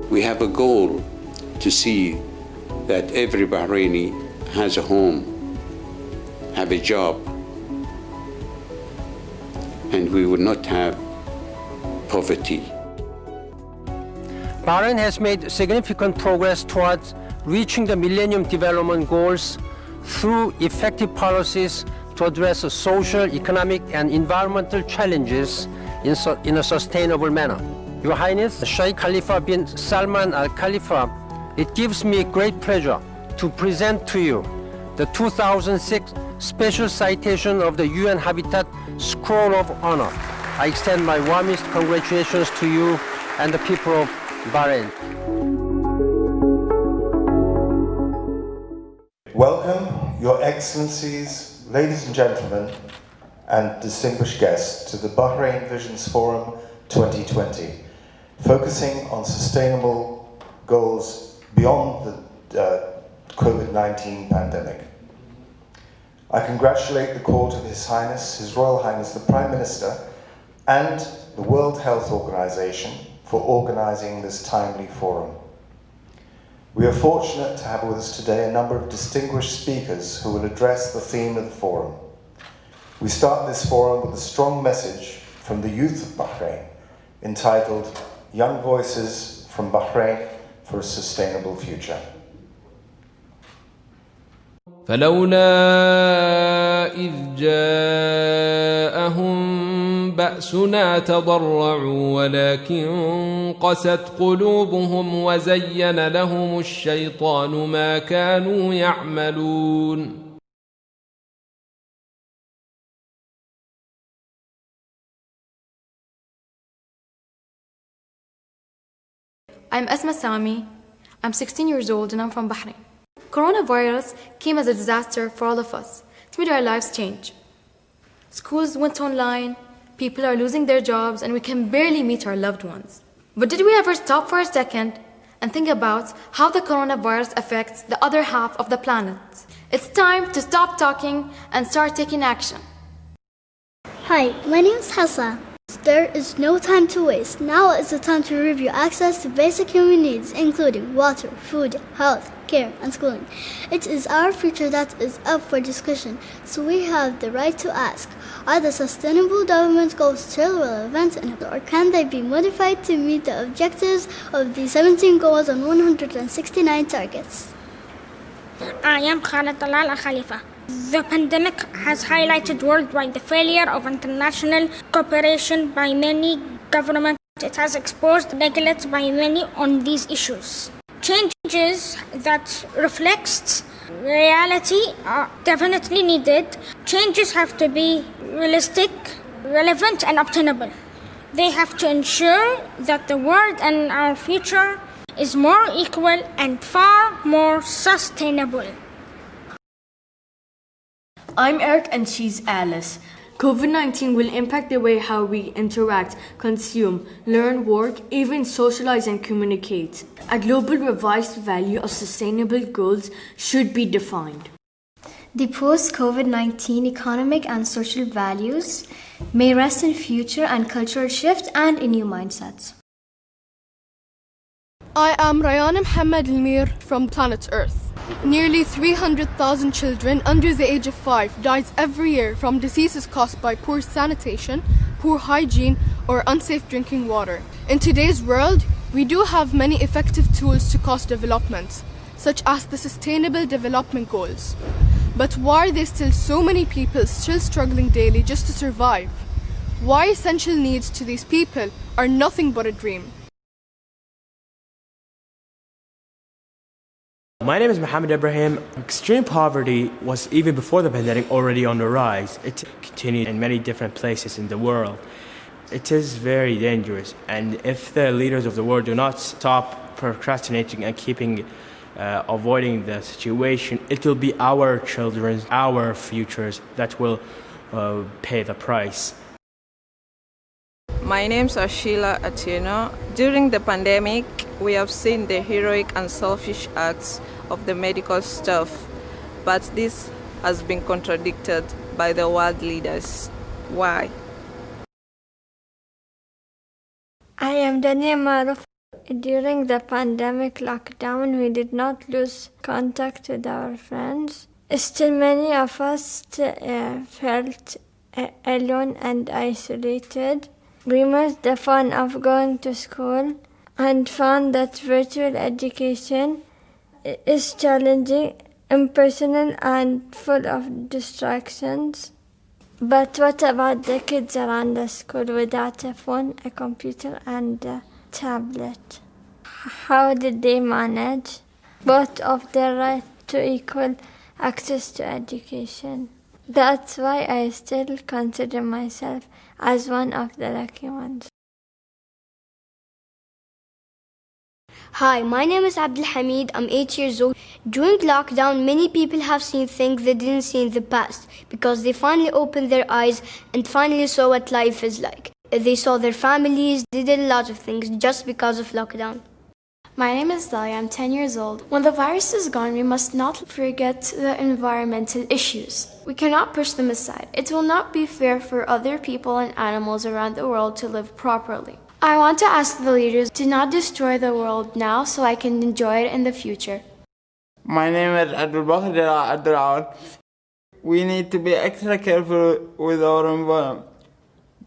We have a goal to see that every Bahraini has a home, have a job, and we will not have poverty. Bahrain has made significant progress towards reaching the Millennium Development Goals through effective policies to address the social, economic, and environmental challenges in a sustainable manner. Your Highness, Sheikh Khalifa bin Salman Al Khalifa, it gives me great pleasure to present to you the 2006 Special Citation of the UN Habitat Scroll of Honor. I extend my warmest congratulations to you and the people of Bahrain. Welcome, Your Excellencies, ladies and gentlemen, and distinguished guests to the Bahrain Visions Forum 2020, focusing on sustainable goals beyond the COVID-19 pandemic. I congratulate the Court of His Highness, His Royal Highness the Prime Minister, and the World Health Organization for organizing this timely forum. We are fortunate to have with us today a number of distinguished speakers who will address the theme of the forum. We start this forum with a strong message from the youth of Bahrain entitled Young Voices from Bahrain for a Sustainable Future. فلولا إذ جاءهم بأسنا تضرعوا ولكن قست قلوبهم وزين لهم الشيطان ما كانوا يعملون. I'm Asma Sami. I'm 16 years old and I'm from Bahrain. Coronavirus came as a disaster for all of us. It made our lives change. Schools went online, people are losing their jobs, and we can barely meet our loved ones. But did we ever stop for a second and think about how the coronavirus affects the other half of the planet? It's time to stop talking and start taking action. Hi, my name is Hassan. There is no time to waste. Now is the time to review access to basic human needs, including water, food, health, care, and schooling. It is our future that is up for discussion, so we have the right to ask, are the Sustainable Development Goals still relevant, or can they be modified to meet the objectives of the 17 goals and 169 targets? I am Khalid Talal Al Khalifa. The pandemic has highlighted worldwide the failure of international cooperation by many governments. It has exposed neglect by many on these issues. Changes that reflect reality are definitely needed. Changes have to be realistic, relevant, and obtainable. They have to ensure that the world and our future is more equal and far more sustainable. I'm Eric and she's Alice. COVID-19 will impact the way how we interact, consume, learn, work, even socialize and communicate. A global revised value of sustainable goals should be defined. The post-COVID-19 economic and social values may rest in future and cultural shift and in new mindsets. I am Rayana Mohammed Almir from planet Earth. Nearly 300,000 children under the age of 5 die every year from diseases caused by poor sanitation, poor hygiene, or unsafe drinking water. In today's world, we do have many effective tools to cause development, such as the Sustainable Development Goals. But why are there still so many people still struggling daily just to survive? Why essential needs to these people are nothing but a dream? My name is Mohammed Ibrahim. Extreme poverty was, even before the pandemic, already on the rise. It continued in many different places in the world. It is very dangerous, and if the leaders of the world do not stop procrastinating and avoiding the situation, it will be our children, our futures that will pay the price. My name is Ashila Atieno. During the pandemic, we have seen the heroic and selfish acts of the medical staff, but this has been contradicted by the world leaders. Why? I am Dania Maruf. During the pandemic lockdown, we did not lose contact with our friends. Still, many of us felt alone and isolated. We missed the fun of going to school and found that virtual education is challenging, impersonal, and full of distractions. But what about the kids around the school without a phone, a computer, and a tablet? How did they manage? Both of their right to equal access to education. That's why I still consider myself as one of the lucky ones. Hi, my name is Abdul Hamid. I'm 8 years old. During lockdown, many people have seen things they didn't see in the past because they finally opened their eyes and finally saw what life is like. They saw their families, they did a lot of things just because of lockdown. My name is Dalia, I'm 10 years old. When the virus is gone, we must not forget the environmental issues. We cannot push them aside. It will not be fair for other people and animals around the world to live properly. I want to ask the leaders to not destroy the world now so I can enjoy it in the future. My name is Abdul Bakr. We need to be extra careful with our environment,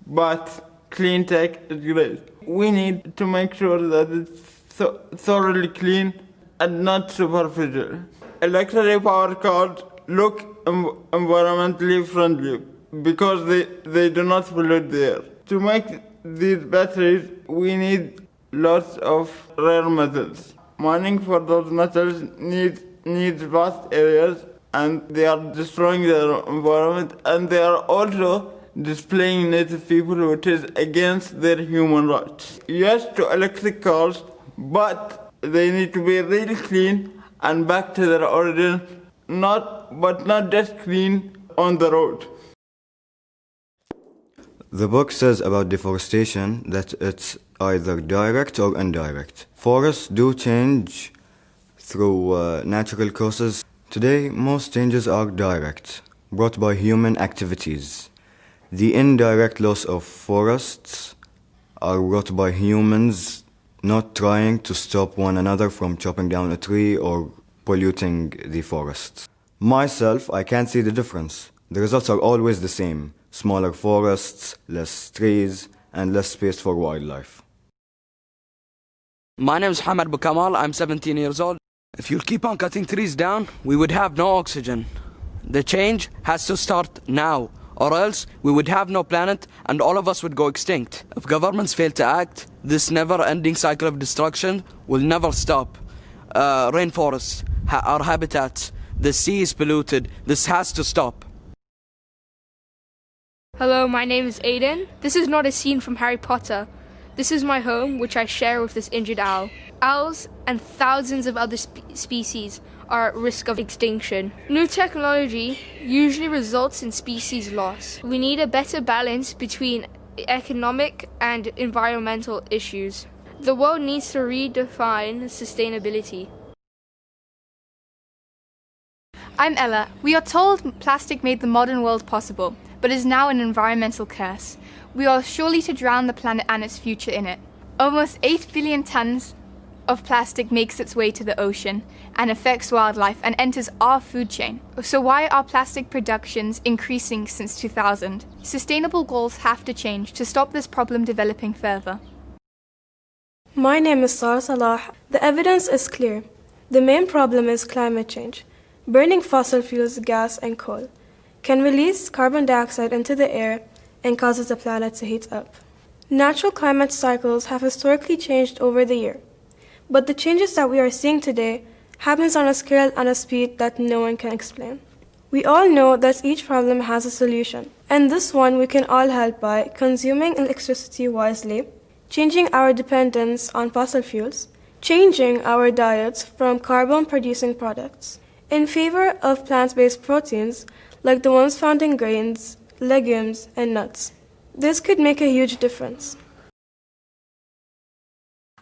but clean tech is great. We need to make sure that it's thoroughly clean and not superficial. Electrically powered cars look environmentally friendly because they do not pollute the air. To make these batteries, we need lots of rare metals. Mining for those metals needs vast areas, and they are destroying their environment, and they are also displacing native people, which is against their human rights. Yes to electric cars, but they need to be really clean and back to their origin, not just clean on the road. The book says about deforestation that it's either direct or indirect. Forests do change through natural causes. Today, most changes are direct, brought by human activities. The indirect loss of forests are brought by humans not trying to stop one another from chopping down a tree or polluting the forests. Myself, I can't see the difference. The results are always the same. Smaller forests, less trees, and less space for wildlife. My name is Hamad Bukamal. I'm 17 years old. If you'll keep on cutting trees down, we would have no oxygen. The change has to start now, or else we would have no planet and all of us would go extinct. If governments fail to act, this never-ending cycle of destruction will never stop. Rainforests, our habitats, the sea is polluted. This has to stop. Hello, my name is Aiden. This is not a scene from Harry Potter. This is my home, which I share with this injured owl. Owls and thousands of other species are at risk of extinction. New technology usually results in species loss. We need a better balance between economic and environmental issues. The world needs to redefine sustainability. I'm Ella. We are told plastic made the modern world possible, but is now an environmental curse. We are surely to drown the planet and its future in it. Almost 8 billion tons of plastic makes its way to the ocean and affects wildlife and enters our food chain. So why are plastic productions increasing since 2000? Sustainable goals have to change to stop this problem developing further. My name is Sara Salah. The evidence is clear. The main problem is climate change. Burning fossil fuels, gas, and coal can release carbon dioxide into the air and causes the planet to heat up. Natural climate cycles have historically changed over the year, but the changes that we are seeing today happens on a scale and a speed that no one can explain. We all know that each problem has a solution, and this one we can all help by consuming electricity wisely, changing our dependence on fossil fuels, changing our diets from carbon-producing products, in favor of plant-based proteins like the ones found in grains, legumes, and nuts. This could make a huge difference.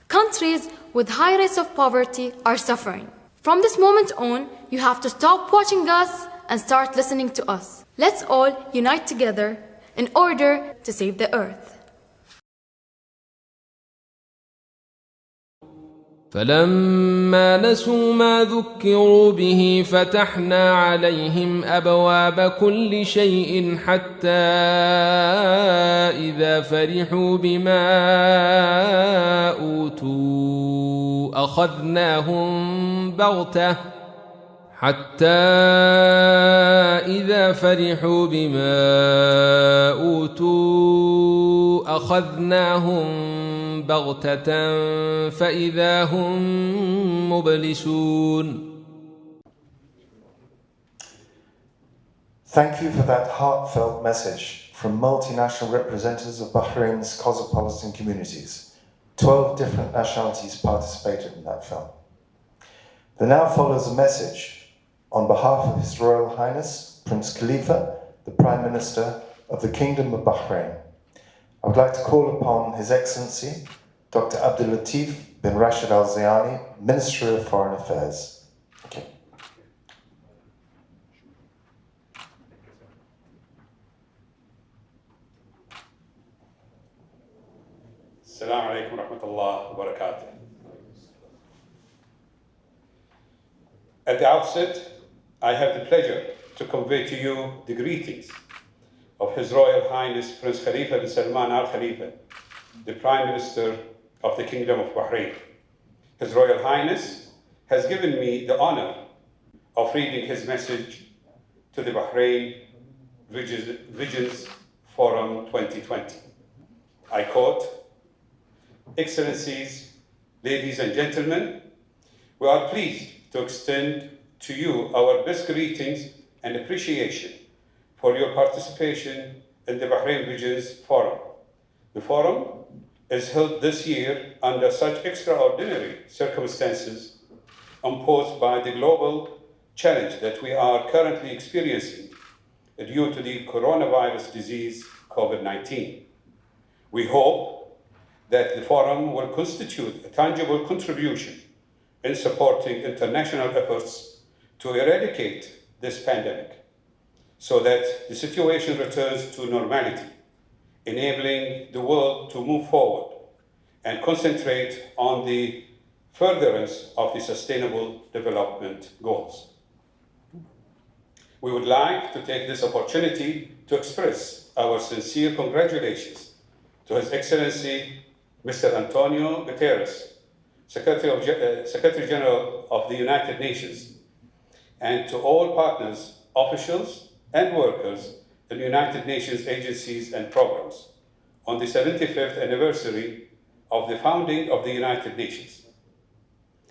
Countries with high rates of poverty are suffering. From this moment on, you have to stop watching us and start listening to us. Let's all unite together in order to save the earth. فلما نسوا ما ذكروا به فتحنا عليهم أبواب كل شيء حتى إذا فرحوا بما أوتوا أخذناهم بغتة فإذا هم مبلسون. Thank you for that heartfelt message from multinational representatives of Bahrain's cosmopolitan communities. 12 different nationalities participated in that film. There now follows a message on behalf of His Royal Highness Prince Khalifa, the Prime Minister of the Kingdom of Bahrain. I would like to call upon His Excellency Dr. Abdul Latif bin Rashid Al Zayani, Minister of Foreign Affairs. Thank you. Assalamu alaikum wa rahmatullahi wa barakatuh. At the outset, I have the pleasure to convey to you the greetings of His Royal Highness Prince Khalifa bin Salman Al Khalifa, the Prime Minister of the Kingdom of Bahrain. His Royal Highness has given me the honor of reading his message to the Bahrain Visions Forum 2020. I quote, "Excellencies, ladies and gentlemen, we are pleased to extend to you our best greetings and appreciation for your participation in the Bahrain Visions Forum. The forum is held this year under such extraordinary circumstances imposed by the global challenge that we are currently experiencing due to the coronavirus disease, COVID-19. We hope that the forum will constitute a tangible contribution in supporting international efforts to eradicate this pandemic so that the situation returns to normality, enabling the world to move forward and concentrate on the furtherance of the Sustainable Development Goals. We would like to take this opportunity to express our sincere congratulations to His Excellency Mr. Antonio Guterres, Secretary General of the United Nations, and to all partners, officials, and workers in United Nations agencies and programs on the 75th anniversary of the founding of the United Nations.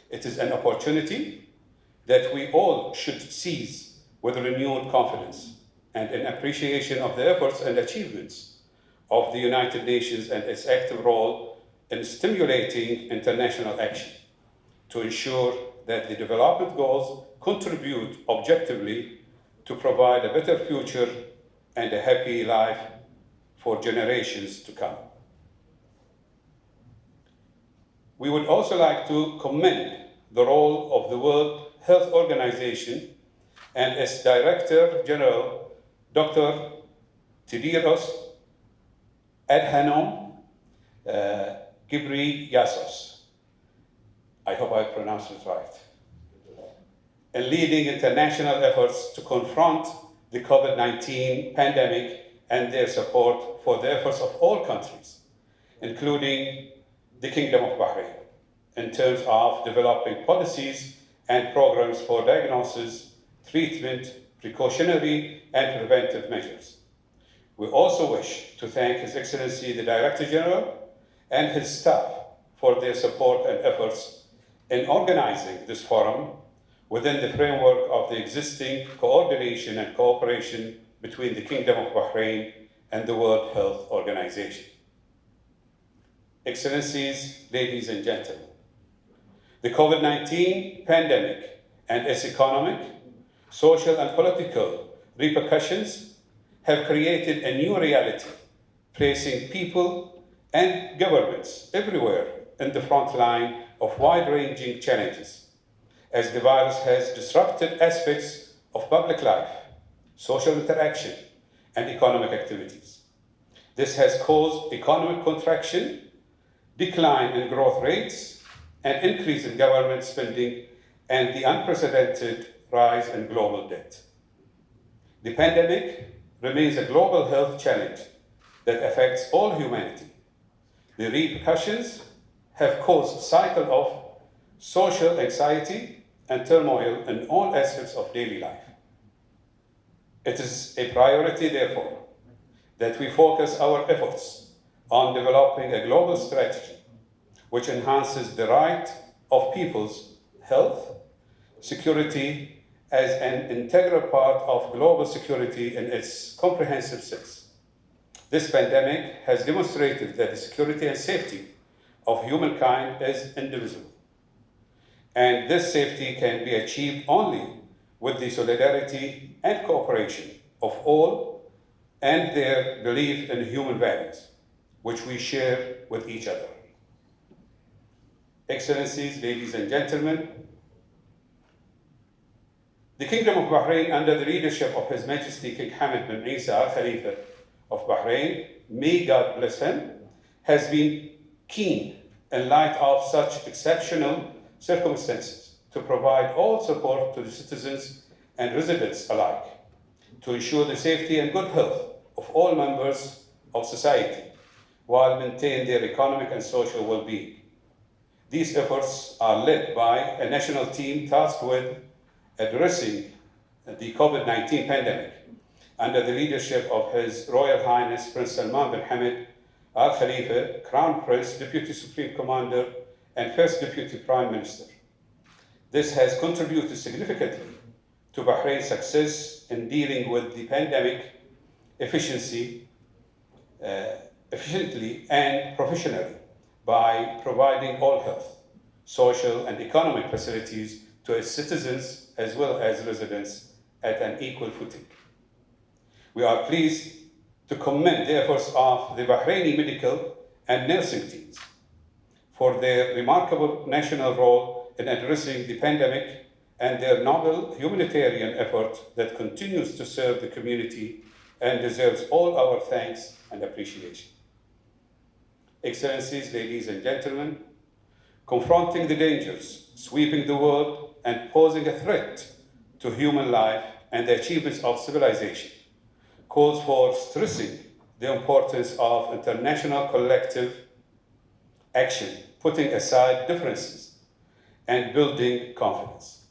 It is an opportunity that we all should seize with renewed confidence and in appreciation of the efforts and achievements of the United Nations and its active role in stimulating international action to ensure that the development goals contribute objectively to provide a better future and a happy life for generations to come. We would also like to commend the role of the World Health Organization and its Director General, Dr. Tedros Adhanom Ghebreyesus. I hope I pronounced it right. In leading international efforts to confront the COVID-19 pandemic and their support for the efforts of all countries, including the Kingdom of Bahrain, in terms of developing policies and programs for diagnosis, treatment, precautionary, and preventive measures. We also wish to thank His Excellency the Director General and his staff for their support and efforts in organizing this forum within the framework of the existing coordination and cooperation between the Kingdom of Bahrain and the World Health Organization. Excellencies, ladies and gentlemen, the COVID-19 pandemic and its economic, social, and political repercussions have created a new reality, placing people and governments everywhere in the front line of wide-ranging challenges, as the virus has disrupted aspects of public life, social interaction, and economic activities. This has caused economic contraction, decline in growth rates, an increase in government spending, and the unprecedented rise in global debt. The pandemic remains a global health challenge that affects all humanity. The repercussions have caused a cycle of social anxiety and turmoil in all aspects of daily life. It is a priority, therefore, that we focus our efforts on developing a global strategy which enhances the right of people's health, security as an integral part of global security in its comprehensive sense. This pandemic has demonstrated that the security and safety of humankind is indivisible. And this safety can be achieved only with the solidarity and cooperation of all and their belief in human values, which we share with each other. Excellencies, ladies and gentlemen, the Kingdom of Bahrain, under the leadership of His Majesty King Hamad bin Isa Al Khalifa of Bahrain, may God bless him, has been keen in light of such exceptional circumstances to provide all support to the citizens and residents alike, to ensure the safety and good health of all members of society, while maintaining their economic and social well-being. These efforts are led by a national team tasked with addressing the COVID-19 pandemic under the leadership of His Royal Highness Prince Salman bin Hamad Al Khalifa, Crown Prince, Deputy Supreme Commander, and First Deputy Prime Minister. This has contributed significantly to Bahrain's success in dealing with the pandemic efficiently and professionally by providing all health, social, and economic facilities to its citizens as well as residents at an equal footing. We are pleased to commend the efforts of the Bahraini medical and nursing teams for their remarkable national role in addressing the pandemic and their noble humanitarian effort that continues to serve the community and deserves all our thanks and appreciation. Excellencies, ladies and gentlemen, confronting the dangers sweeping the world and posing a threat to human life and the achievements of civilization calls for stressing the importance of international collective action, putting aside differences and building confidence.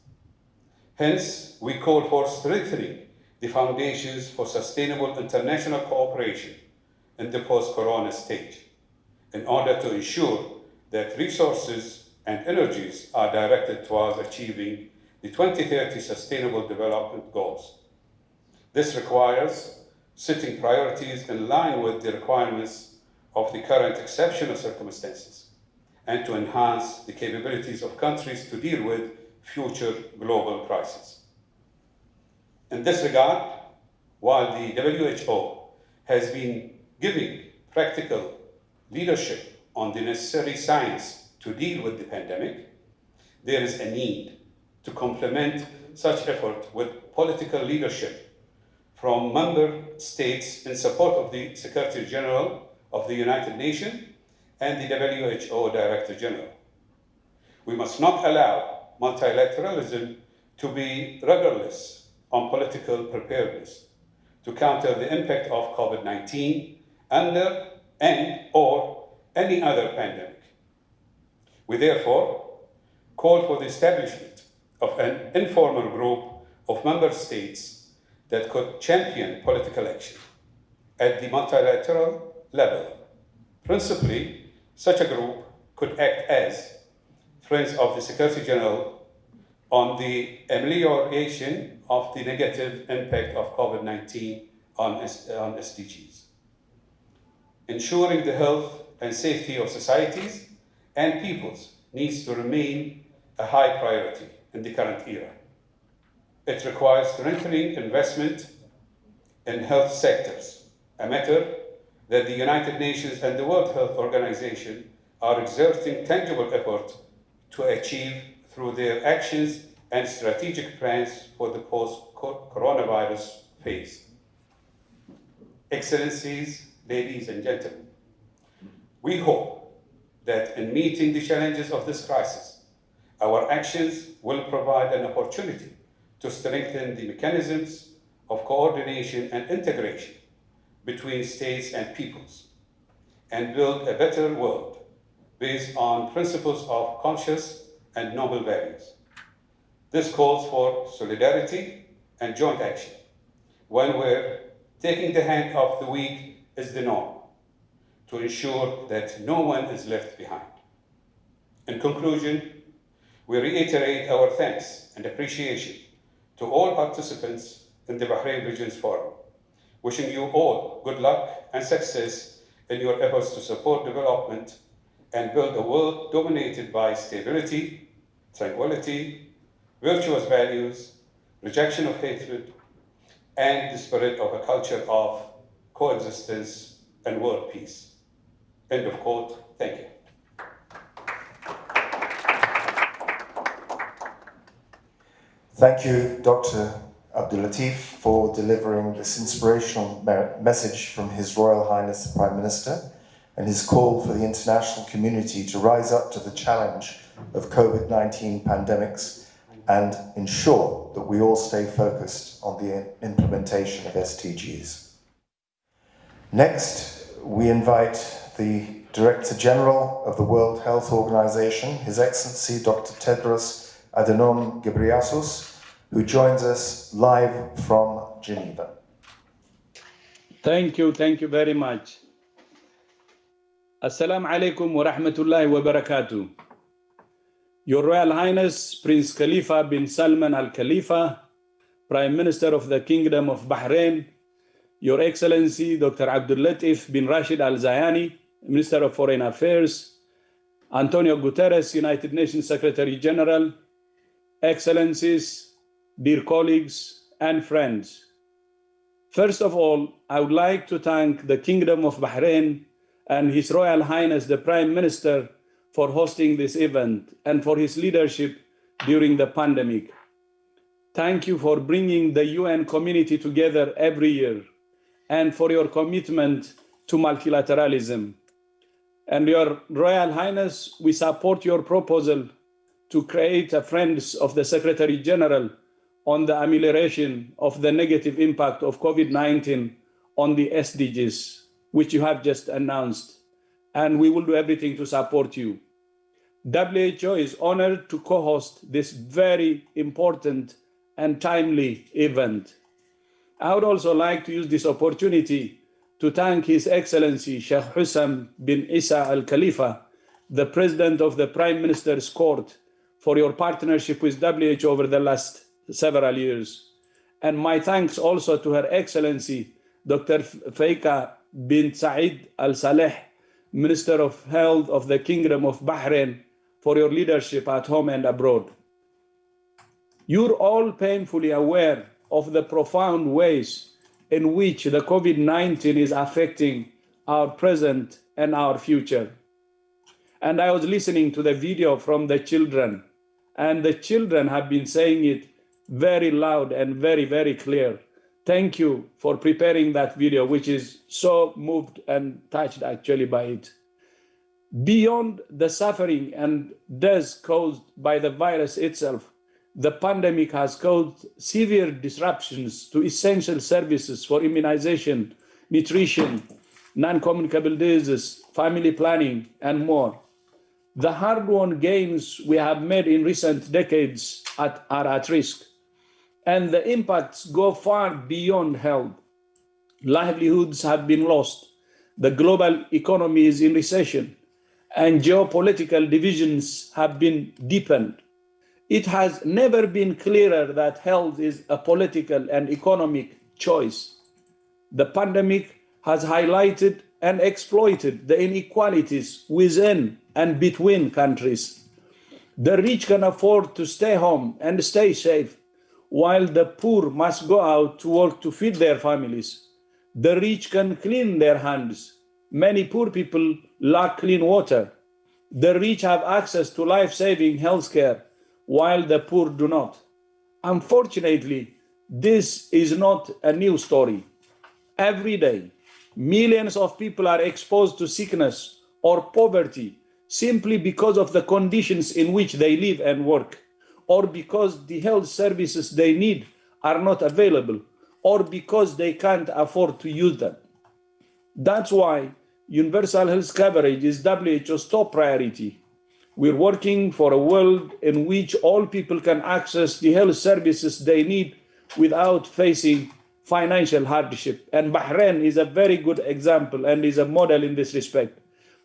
Hence, we call for strengthening the foundations for sustainable international cooperation in the post-corona stage in order to ensure that resources and energies are directed towards achieving the 2030 Sustainable Development Goals. This requires setting priorities in line with the requirements of the current exceptional circumstances and to enhance the capabilities of countries to deal with future global crises. In this regard, while the WHO has been giving practical leadership on the necessary science to deal with the pandemic, there is a need to complement such effort with political leadership from member states in support of the Secretary General of the United Nations and the WHO Director General. We must not allow multilateralism to be rudderless on political preparedness to counter the impact of COVID-19 or any other pandemic. We therefore call for the establishment of an informal group of member states that could champion political action at the multilateral level. Principally, such a group could act as Friends of the Secretary General on the amelioration of the negative impact of COVID-19 on SDGs, ensuring the health and safety of societies and peoples needs to remain a high priority in the current era. It requires strengthening investment in health sectors, a matter that the United Nations and the World Health Organization are exerting tangible effort to achieve through their actions and strategic plans for the post-coronavirus phase. Excellencies, ladies and gentlemen, we hope that in meeting the challenges of this crisis, our actions will provide an opportunity to strengthen the mechanisms of coordination and integration between states and peoples, and build a better world based on principles of conscious and noble values. This calls for solidarity and joint action, one where taking the hand of the weak is the norm, to ensure that no one is left behind. In conclusion, we reiterate our thanks and appreciation to all participants in the Bahrain Regions Forum, wishing you all good luck and success in your efforts to support development and build a world dominated by stability, tranquility, virtuous values, rejection of hatred, and the spirit of a culture of coexistence and world peace. End of quote. Thank you. Thank you, Dr. Abdulatif, for delivering this inspirational message from His Royal Highness the Prime Minister and his call for the international community to rise up to the challenge of COVID-19 pandemics and ensure that we all stay focused on the implementation of SDGs. Next, we invite the Director General of the World Health Organization, His Excellency Dr. Tedros Adhanom Ghebreyesus, who joins us live from Geneva. Thank you very much. Assalamu alaikum wa rahmatullahi wa barakatuh. Your Royal Highness Prince Khalifa bin Salman Al Khalifa, Prime Minister of the Kingdom of Bahrain, Your Excellency Dr. Abdul Latif bin Rashid Al Zayani, Minister of Foreign Affairs, Antonio Guterres, United Nations Secretary General, Excellencies, dear colleagues and friends. First of all, I would like to thank the Kingdom of Bahrain and His Royal Highness the Prime Minister for hosting this event and for his leadership during the pandemic. Thank you for bringing the UN community together every year and for your commitment to multilateralism. And Your Royal Highness, we support your proposal to create a Friends of the Secretary General on the amelioration of the negative impact of COVID-19 on the SDGs, which you have just announced, and we will do everything to support you. WHO is honored to co-host this very important and timely event. I would also like to use this opportunity to thank His Excellency Sheikh Hussam bin Isa Al Khalifa, the President of the Prime Minister's Court, for your partnership with WHO over the last several years. And my thanks also to Her Excellency Dr. Faika bin Said Al Saleh, Minister of Health of the Kingdom of Bahrain, for your leadership at home and abroad. You're all painfully aware of the profound ways in which the COVID-19 is affecting our present and our future. And I was listening to the video from the children, and the children have been saying it very loud and very, very clear. Thank you for preparing that video, which is so moved and touched actually by it. Beyond the suffering and death caused by the virus itself, the pandemic has caused severe disruptions to essential services for immunization, nutrition, non-communicable diseases, family planning, and more. The hard-won gains we have made in recent decades are at risk, and the impacts go far beyond health. Livelihoods have been lost, the global economy is in recession, and geopolitical divisions have been deepened. It has never been clearer that health is a political and economic choice. The pandemic has highlighted and exploited the inequalities within and between countries. The rich can afford to stay home and stay safe, while the poor must go out to work to feed their families. The rich can clean their hands. Many poor people lack clean water. The rich have access to life-saving healthcare, while the poor do not. Unfortunately, this is not a new story. Every day, millions of people are exposed to sickness or poverty simply because of the conditions in which they live and work, or because the health services they need are not available, or because they can't afford to use them. That's why universal health coverage is WHO's top priority. We're working for a world in which all people can access the health services they need without facing financial hardship. And Bahrain is a very good example and is a model in this respect.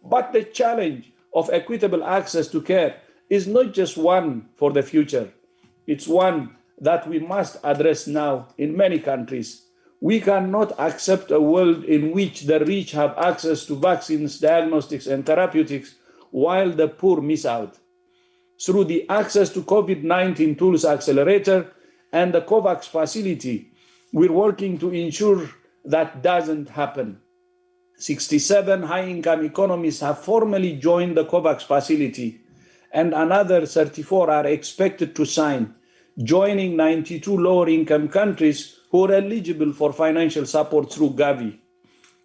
But the challenge of equitable access to care is not just one for the future. It's one that we must address now in many countries. We cannot accept a world in which the rich have access to vaccines, diagnostics, and therapeutics, while the poor miss out. Through the Access to COVID-19 Tools Accelerator and the COVAX facility, we're working to ensure that doesn't happen. 67 high-income economies have formally joined the COVAX facility, and another 34 are expected to sign, joining 92 lower-income countries who are eligible for financial support through Gavi.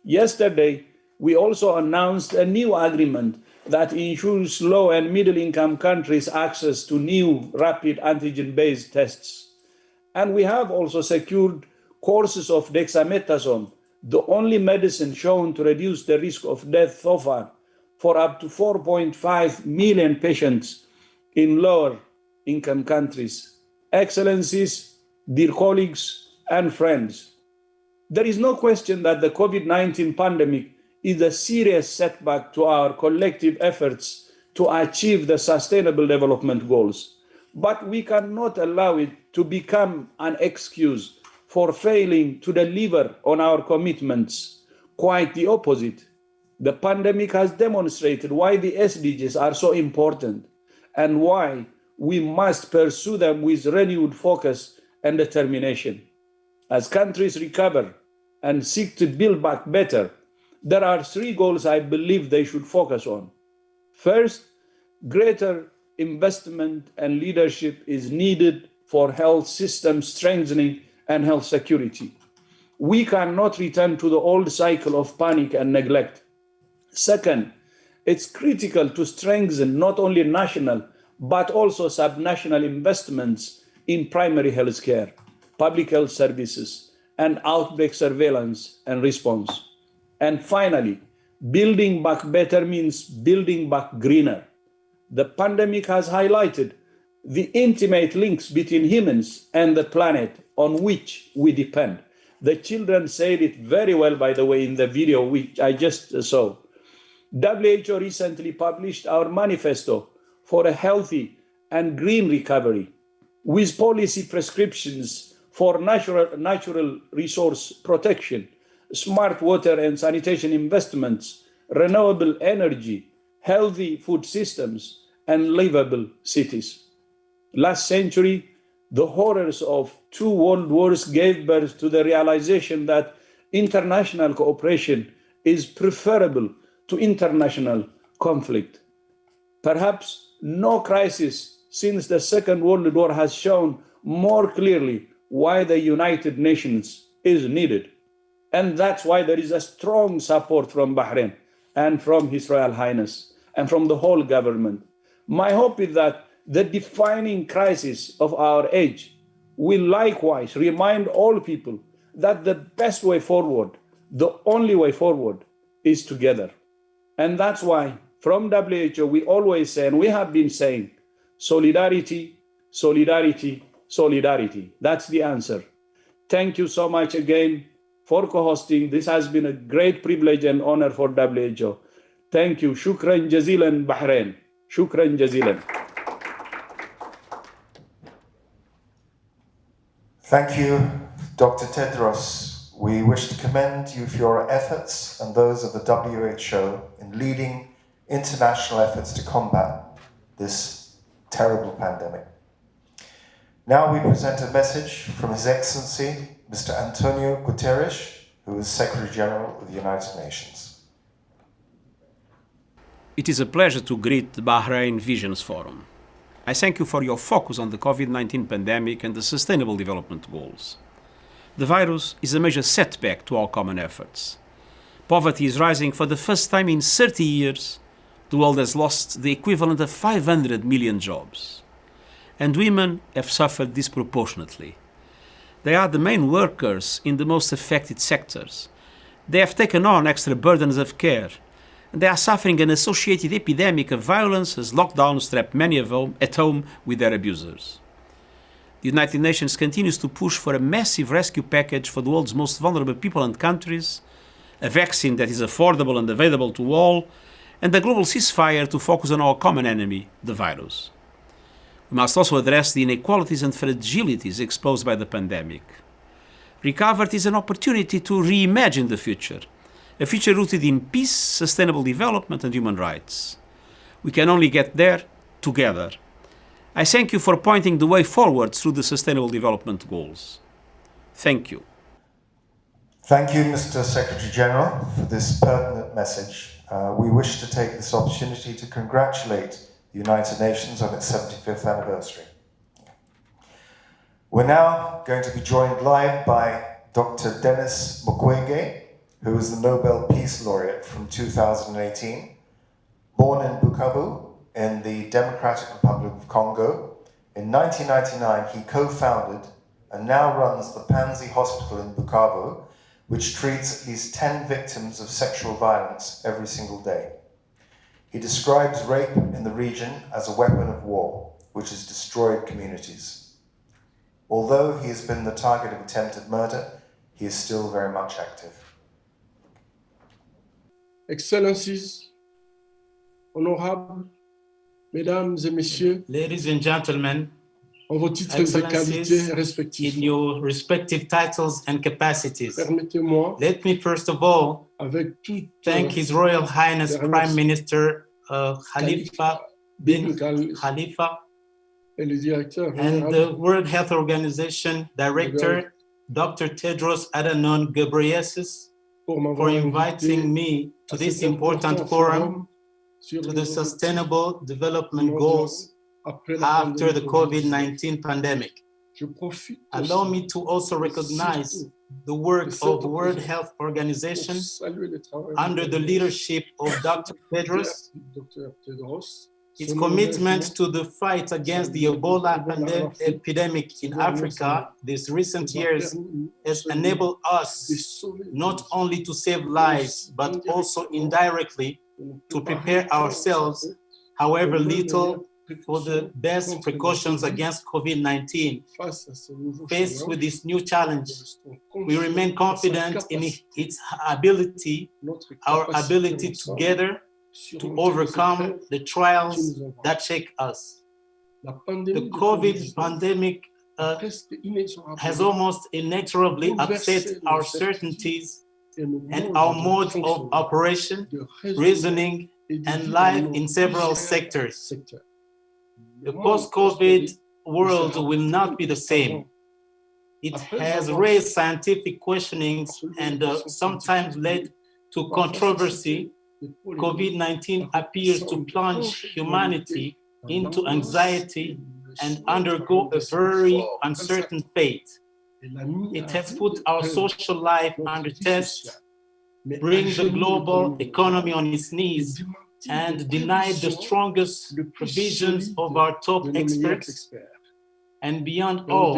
Yesterday, we also announced a new agreement that ensures low and middle-income countries access to new rapid antigen-based tests. And we have also secured courses of dexamethasone, the only medicine shown to reduce the risk of death so far, for up to 4.5 million patients in lower-income countries. Excellencies, dear colleagues, and friends, there is no question that the COVID-19 pandemic is a serious setback to our collective efforts to achieve the Sustainable Development Goals. But we cannot allow it to become an excuse for failing to deliver on our commitments. Quite the opposite. The pandemic has demonstrated why the SDGs are so important and why we must pursue them with renewed focus and determination. As countries recover and seek to build back better, there are three goals I believe they should focus on. First, greater investment and leadership is needed for health system strengthening and health security. We cannot return to the old cycle of panic and neglect. Second, it's critical to strengthen not only national, but also subnational investments in primary health care, public health services, and outbreak surveillance and response. And finally, building back better means building back greener. The pandemic has highlighted the intimate links between humans and the planet on which we depend. The children said it very well, by the way, in the video which I just saw. WHO recently published our manifesto for a healthy and green recovery, with policy prescriptions for natural resource protection, smart water and sanitation investments, renewable energy, healthy food systems, and livable cities. Last century, the horrors of 2 world wars gave birth to the realization that international cooperation is preferable to international conflict. Perhaps no crisis since the Second World War has shown more clearly why the United Nations is needed. And that's why there is a strong support from Bahrain and from His Royal Highness and from the whole government. My hope is that the defining crisis of our age will likewise remind all people that the best way forward, the only way forward, is together. And that's why from WHO we always say, and we have been saying, solidarity, solidarity, solidarity. That's the answer. Thank you so much again for co-hosting. This has been a great privilege and honor for WHO. Thank you. Shukran jazilan, Bahrain. Shukran jazilan. Thank you, Dr. Tedros. We wish to commend you for your efforts and those of the WHO in leading international efforts to combat this terrible pandemic. Now we present a message from His Excellency, Mr. Antonio Guterres, who is Secretary General of the United Nations. It is a pleasure to greet the Bahrain Visions Forum. I thank you for your focus on the COVID-19 pandemic and the Sustainable Development Goals. The virus is a major setback to our common efforts. Poverty is rising for the first time in 30 years, The world has lost the equivalent of 500 million jobs. And women have suffered disproportionately. They are the main workers in the most affected sectors. They have taken on extra burdens of care. And they are suffering an associated epidemic of violence as lockdowns trap many at home with their abusers. The United Nations continues to push for a massive rescue package for the world's most vulnerable people and countries, a vaccine that is affordable and available to all, and a global ceasefire to focus on our common enemy, the virus. We must also address the inequalities and fragilities exposed by the pandemic. Recovery is an opportunity to reimagine the future, a future rooted in peace, sustainable development, and human rights. We can only get there together. I thank you for pointing the way forward through the Sustainable Development Goals. Thank you. Thank you, Mr. Secretary General, for this pertinent message. We wish to take this opportunity to congratulate the United Nations on its 75th anniversary. We're now going to be joined live by Dr. Denis Mukwege, who is the Nobel Peace Laureate from 2018, born in Bukavu, in the Democratic Republic of Congo. In 1999, he co-founded and now runs the Panzi Hospital in Bukavu, which treats at least 10 victims of sexual violence every single day. He describes rape in the region as a weapon of war, which has destroyed communities. Although he has been the target of attempted murder, he is still very much active. Excellencies, honorables, Mesdames et Messieurs, ladies and gentlemen, en vos titres et qualités respectifs, in your respective titles and capacities, permettez-moi, let me first of all thank His Royal Highness Prime Minister Khalifa bin Khalifa et le directeur and the World Health Organization Director Dr. Tedros Adhanom Ghebreyesus for inviting me to this important forum to the Sustainable Development Goals after the COVID-19 pandemic. Allow me to also recognize the work of the World Health Organization under the leadership of Dr. Tedros. Its commitment to the fight against the Ebola epidemic in Africa this recent years has enabled us not only to save lives, but also indirectly to prepare ourselves, however little, for the best precautions against COVID-19. Faced with this new challenge, we remain confident in its ability, our ability together to overcome the trials that shake us. The COVID pandemic has almost inexorably upset our certainties and our modes of operation, reasoning, and life in several sectors. The post-COVID world will not be the same. It has raised scientific questionings and sometimes led to controversy. COVID-19 appears to plunge humanity into anxiety and undergo a very uncertain fate. It has put our social life under test, bring the global economy on its knees, and denied the strongest provisions of our top experts. And beyond all,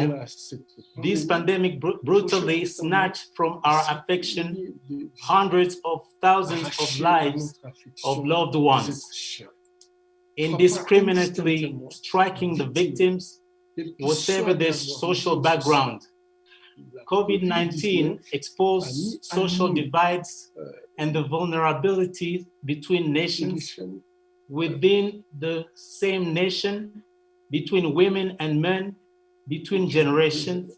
this pandemic brutally snatched from our affection hundreds of thousands of lives of loved ones, indiscriminately striking the victims, whatever their social background. COVID-19 exposed social divides and the vulnerability between nations, within the same nation, between women and men, between generations,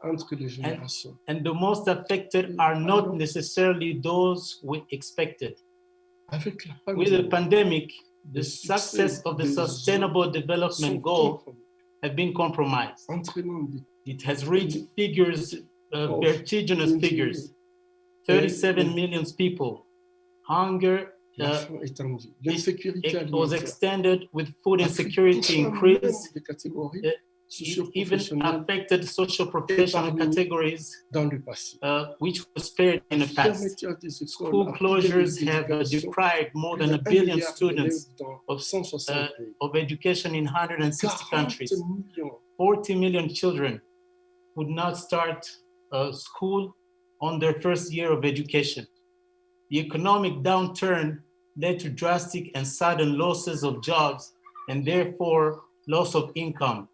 and the most affected are not necessarily those we expected. With the pandemic, the success of the Sustainable Development Goal have been compromised. It has reached figures, vertiginous figures, 37 million people. Hunger it was extended with food insecurity increased. it even affected socio-professional categories which were spared in the past. School closures have deprived more than 1 billion students of education in 160 countries. 40 million children would not start school on their first year of education. The economic downturn led to drastic and sudden losses of jobs and therefore loss of income.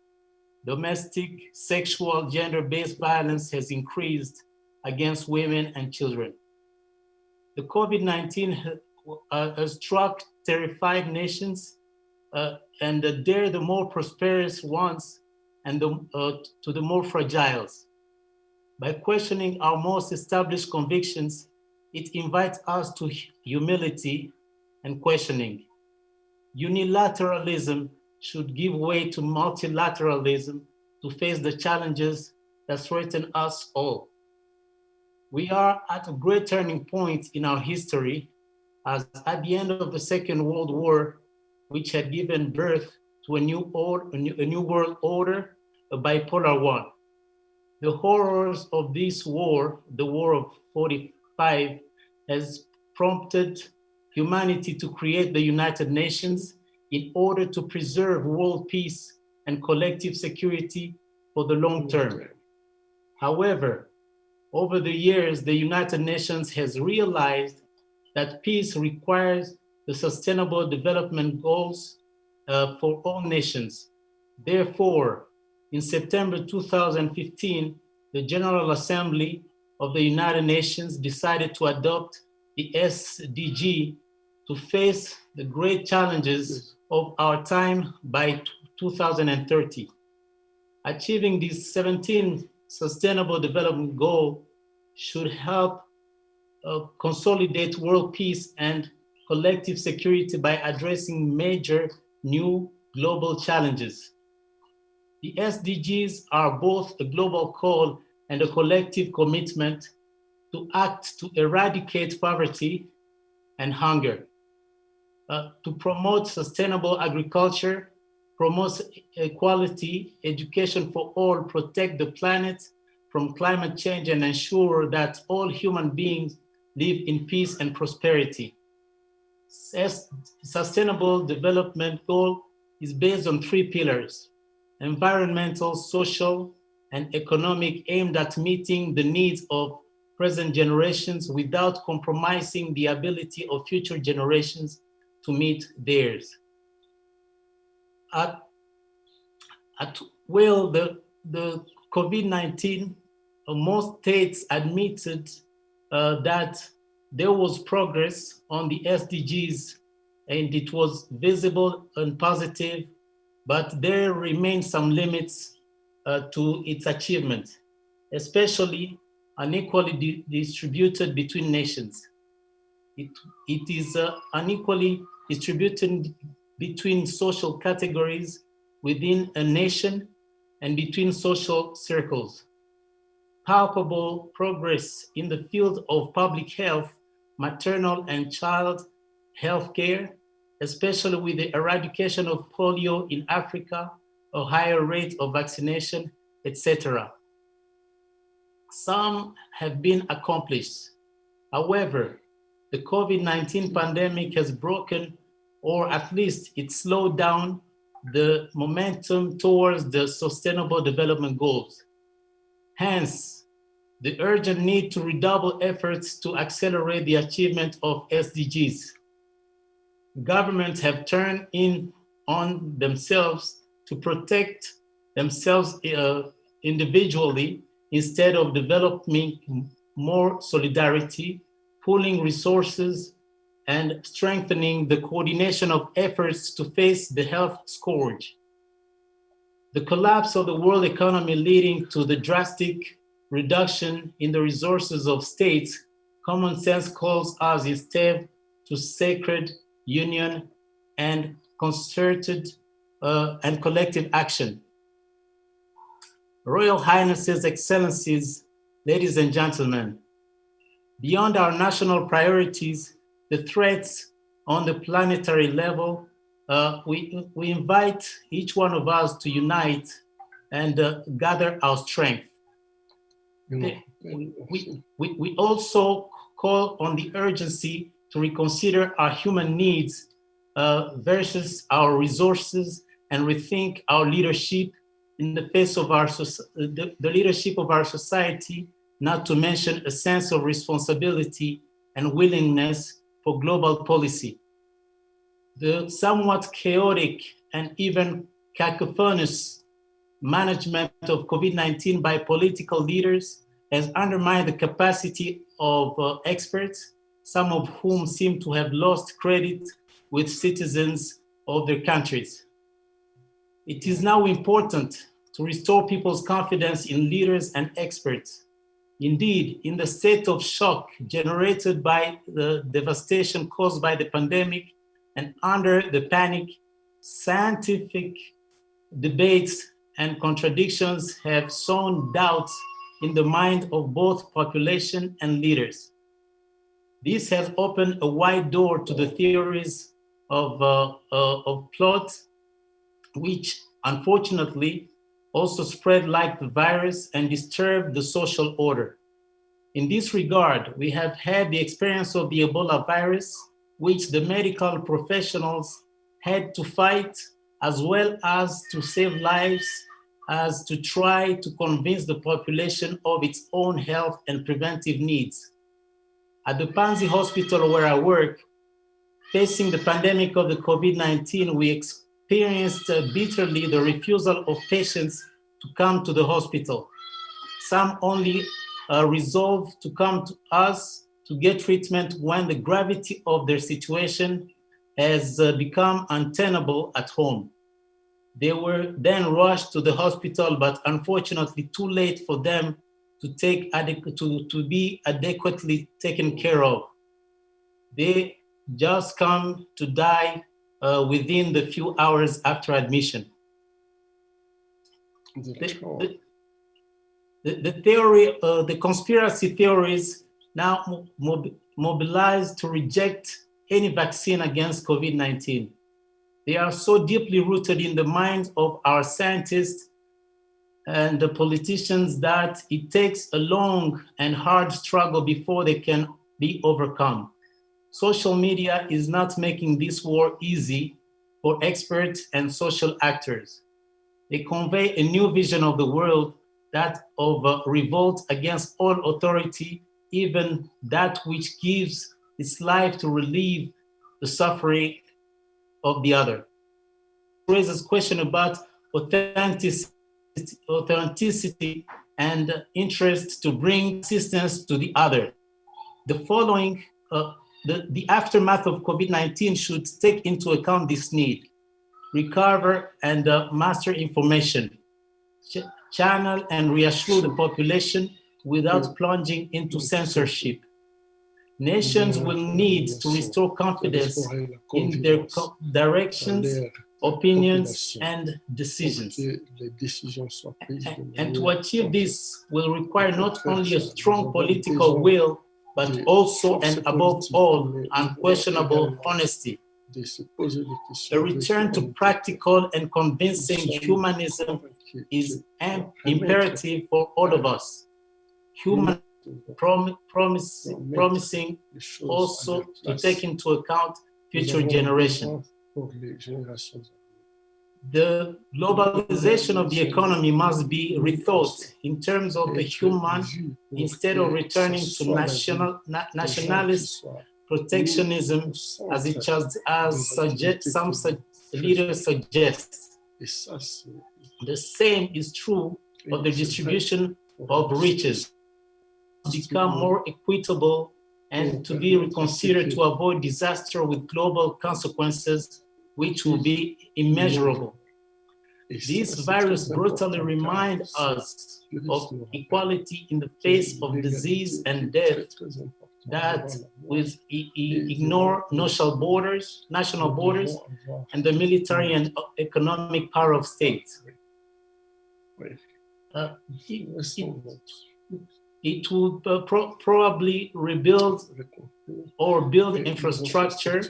Domestic, sexual, gender-based violence has increased against women and children. The COVID-19 has struck terrified nations and they're the more prosperous ones and to the more fragiles. By questioning our most established convictions, it invites us to humility and questioning. Unilateralism should give way to multilateralism to face the challenges that threaten us all. We are at a great turning point in our history, as at the end of the Second World War, which had given birth to a new world order, a bipolar one. The horrors of this war, the War of 45, has prompted humanity to create the United Nations in order to preserve world peace and collective security for the long term. However, over the years, the United Nations has realized that peace requires the Sustainable Development Goals for all nations. Therefore, in September 2015, the General Assembly of the United Nations decided to adopt the SDG to face the great challenges of our time by 2030. Achieving these 17 Sustainable Development Goals should help consolidate world peace and collective security by addressing major new global challenges. The SDGs are both a global call and a collective commitment to act to eradicate poverty and hunger, to promote sustainable agriculture, promote equality, education for all, protect the planet from climate change, and ensure that all human beings live in peace and prosperity. Sustainable Development Goal is based on 3 pillars: environmental, social, and economic, aimed at meeting the needs of present generations without compromising the ability of future generations to meet theirs. The COVID-19, most states admitted that there was progress on the SDGs and it was visible and positive, but there remain some limits to its achievement, especially unequally distributed between nations. It is unequally distributed between social categories within a nation and between social circles. Palpable progress in the field of public health, maternal and child health care, especially with the eradication of polio in Africa, a higher rate of vaccination, etc. Some have been accomplished. However, the COVID-19 pandemic has broken, or at least it slowed down, the momentum towards the Sustainable Development Goals. Hence, the urgent need to redouble efforts to accelerate the achievement of SDGs. Governments have turned in on themselves to protect themselves individually instead of developing more solidarity, pooling resources, and strengthening the coordination of efforts to face the health scourge. The collapse of the world economy leading to the drastic reduction in the resources of states, common sense calls us instead to sacred union and concerted and collective action. Royal Highnesses, Excellencies, ladies and gentlemen, beyond our national priorities, the threats on the planetary level, we invite each one of us to unite and gather our strength. We also call on the urgency to reconsider our human needs versus our resources and rethink our leadership in the face of the leadership of our society, not to mention a sense of responsibility and willingness for global policy. The somewhat chaotic and even cacophonous management of COVID-19 by political leaders has undermined the capacity of experts, some of whom seem to have lost credit with citizens of their countries. It is now important to restore people's confidence in leaders and experts. Indeed, in the state of shock generated by the devastation caused by the pandemic and under the panic, scientific debates and contradictions have sown doubts in the mind of both population and leaders. This has opened a wide door to the theories of plot, which unfortunately also spread like the virus and disturbed the social order. In this regard, we have had the experience of the Ebola virus, which the medical professionals had to fight, as well as to save lives, as to try to convince the population of its own health and preventive needs. At the Panzi Hospital where I work, facing the pandemic of the COVID-19, we experienced bitterly the refusal of patients to come to the hospital. Some only resolved to come to us to get treatment when the gravity of their situation has become untenable at home. They were then rushed to the hospital, but unfortunately too late for them to be adequately taken care of. They just come to die within the few hours after admission. The conspiracy theories now mobilized to reject any vaccine against COVID-19. They are so deeply rooted in the minds of our scientists and the politicians that it takes a long and hard struggle before they can be overcome. Social media is not making this war easy for experts and social actors. They convey a new vision of the world, that of revolt against all authority, even that which gives its life to relieve the suffering of the other. Raises question about authenticity and interest to bring assistance to the other. The following, the aftermath of COVID-19 should take into account this need, recover and master information, channel and reassure the population without plunging into censorship. Nations will need to restore confidence in their directions, opinions, and decisions. And to achieve this will require not only a strong political will, but also and above all, unquestionable honesty. A return to practical and convincing humanism is imperative for all of us. Human promising also to take into account future generations. The globalization of the economy must be rethought in terms of the human instead of returning to nationalist protectionism as some leaders suggest. The same is true of the distribution of riches. Become more equitable and to be reconsidered to avoid disaster with global consequences which will be immeasurable. This virus brutally reminds us of equality in the face of disease and death, that with ignore national borders and the military and economic power of it would probably rebuild or build infrastructure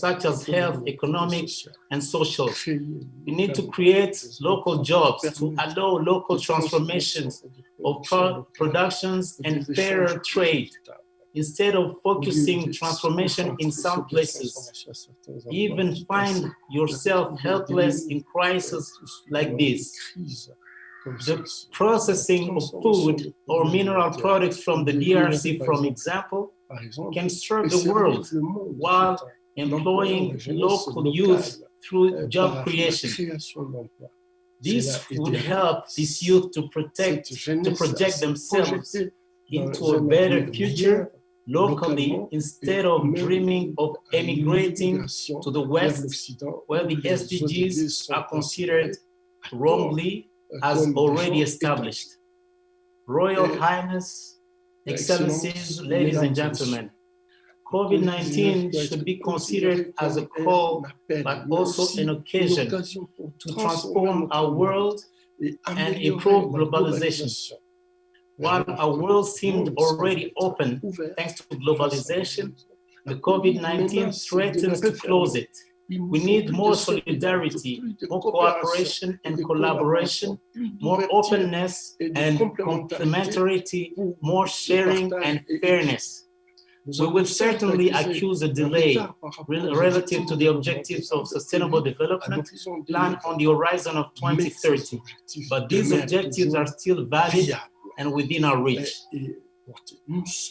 such as health, economic, and social. We need to create local jobs to allow local transformations of productions and fairer trade, instead of focusing transformation in some places. Even find yourself helpless in crises like this. The processing of food or mineral products from the DRC, for example, can serve the world while employing local youth through job creation. This would help these youth to project themselves into a better future locally, instead of dreaming of emigrating to the West, where the SDGs are considered wrongly as already established. Royal Highness, Excellencies, ladies and gentlemen, COVID-19 should be considered as a call, but also an occasion to transform our world and improve globalization. While our world seemed already open thanks to globalization, the COVID-19 threatens to close it. We need more solidarity, more cooperation and collaboration, more openness and complementarity, more sharing and fairness. We will certainly accuse a delay relative to the objectives of Sustainable Development Plan on the horizon of 2030, but these objectives are still valid and within our reach.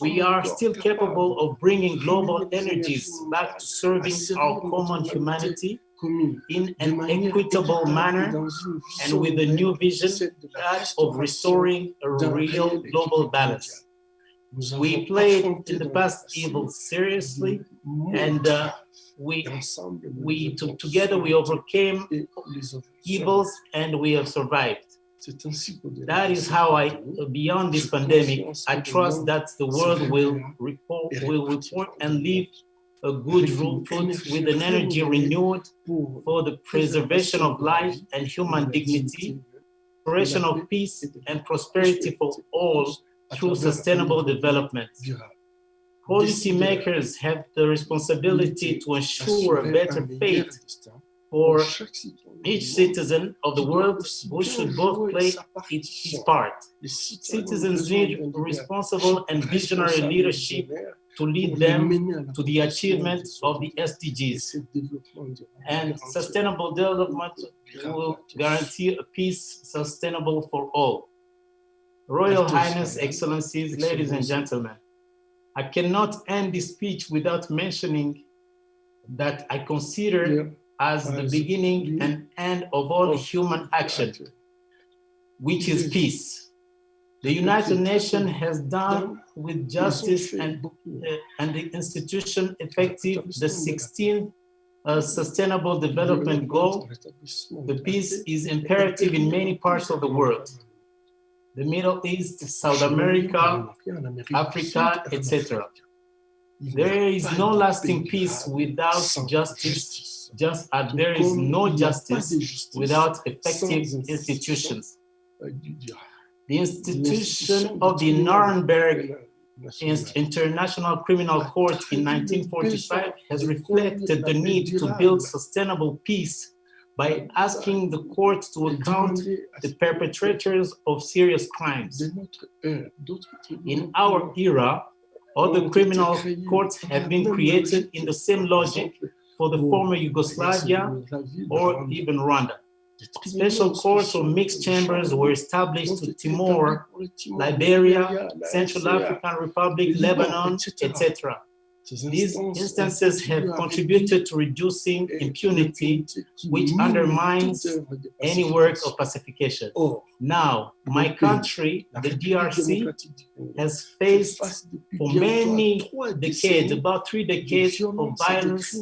We are still capable of bringing global energies back to serving our common humanity in an equitable manner and with a new vision, that of restoring a real global balance. We played in the past evil seriously, and together we overcame evils and we have survived. That is how beyond this pandemic, I trust that the world will report and leave a good root with an energy renewed for the preservation of life and human dignity, restoration of peace and prosperity for all through sustainable development. Policymakers have the responsibility to ensure a better fate for each citizen of the world, who should both play his part. Citizens need responsible and visionary leadership to lead them to the achievement of the SDGs. And sustainable development will guarantee a peace sustainable for all. Royal Highness, Excellencies, ladies and gentlemen, I cannot end this speech without mentioning that I consider as the beginning and end of all human action, which is peace. The United Nations has done with justice and the institution effective the 16th Sustainable Development Goal. The peace is imperative in many parts of the world. The Middle East, South America, Africa, etc. There is no lasting peace without justice, just as there is no justice without effective institutions. The institution of the Nuremberg International Criminal Court in 1945 has reflected the need to build sustainable peace by asking the court to account the perpetrators of serious crimes. In our era, other criminal courts have been created in the same logic for the former Yugoslavia or even Rwanda. Special courts or mixed chambers were established to Timor, Liberia, Central African Republic, Lebanon, etc. These instances have contributed to reducing impunity, which undermines any work of pacification. Now, my country, the DRC, has faced for many decades, about 3 decades of violence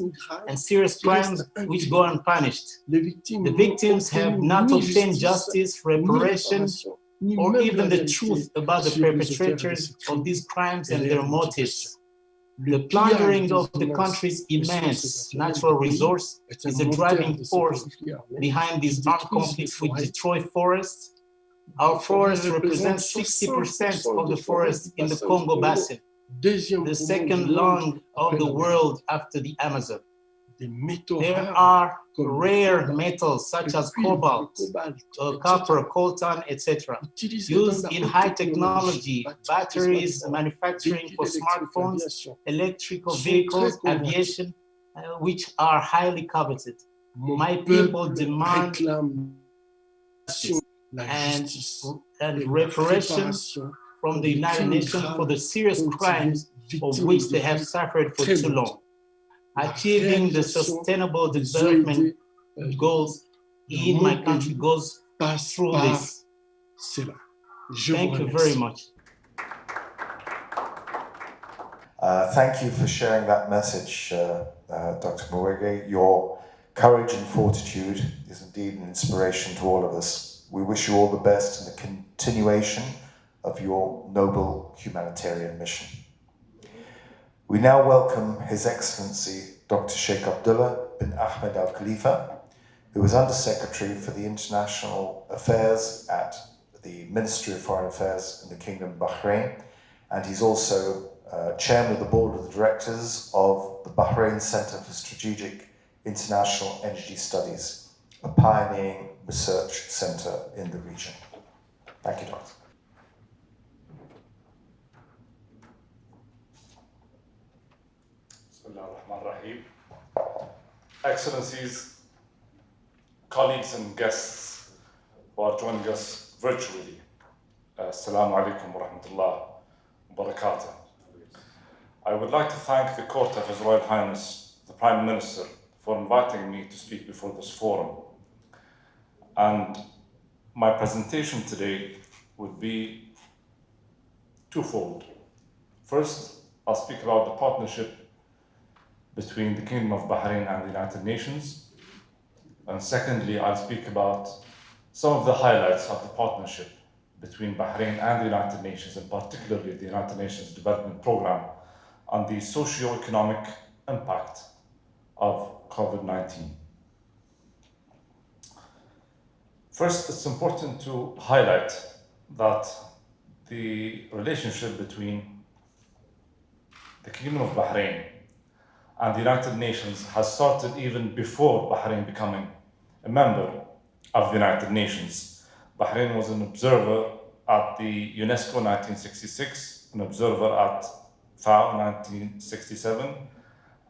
and serious crimes which go unpunished. The victims have not obtained justice, reparation, or even the truth about the perpetrators of these crimes and their motives. The plundering of the country's immense natural resource is a driving force behind these armed conflicts which destroy forests, Our forest represents 60% of the forest in the Congo Basin, the second lung of the world after the Amazon. There are rare metals such as cobalt, copper, coltan, etc., used in high technology, batteries, manufacturing for smartphones, electrical vehicles, aviation, which are highly coveted. My people demand and reparations from the United Nations for the serious crimes of which they have suffered for too long. Achieving the sustainable development goals in my country goes through this. Thank you very much. Thank you for sharing that message, Dr. Muwege. Your courage and fortitude is indeed an inspiration to all of us. We wish you all the best in the continuation of your noble humanitarian mission. We now welcome His Excellency Dr. Sheikh Abdullah bin Ahmed Al Khalifa, who is Under Secretary for the International Affairs at the Ministry of Foreign Affairs in the Kingdom of Bahrain, and he's also Chairman of the Board of Directors of the Bahrain Center for Strategic International Energy Studies, a pioneering research center in the region. Thank you, Doctor. Excellencies, colleagues and guests who are joining us virtually, Assalamu alaikum wa rahmatullah wa barakatuh. I would like to thank the Court of His Royal Highness, the Prime Minister, for inviting me to speak before this forum. And my presentation today would be twofold. First, I'll speak about the partnership between the Kingdom of Bahrain and the United Nations. And secondly, I'll speak about some of the highlights of the partnership between Bahrain and the United Nations, and particularly the United Nations Development Programme, on the socio-economic impact of COVID-19. First, it's important to highlight that the relationship between the Kingdom of Bahrain and the United Nations has started even before Bahrain becoming a member of the United Nations. Bahrain was an observer at the UNESCO 1966, an observer at FAO 1967,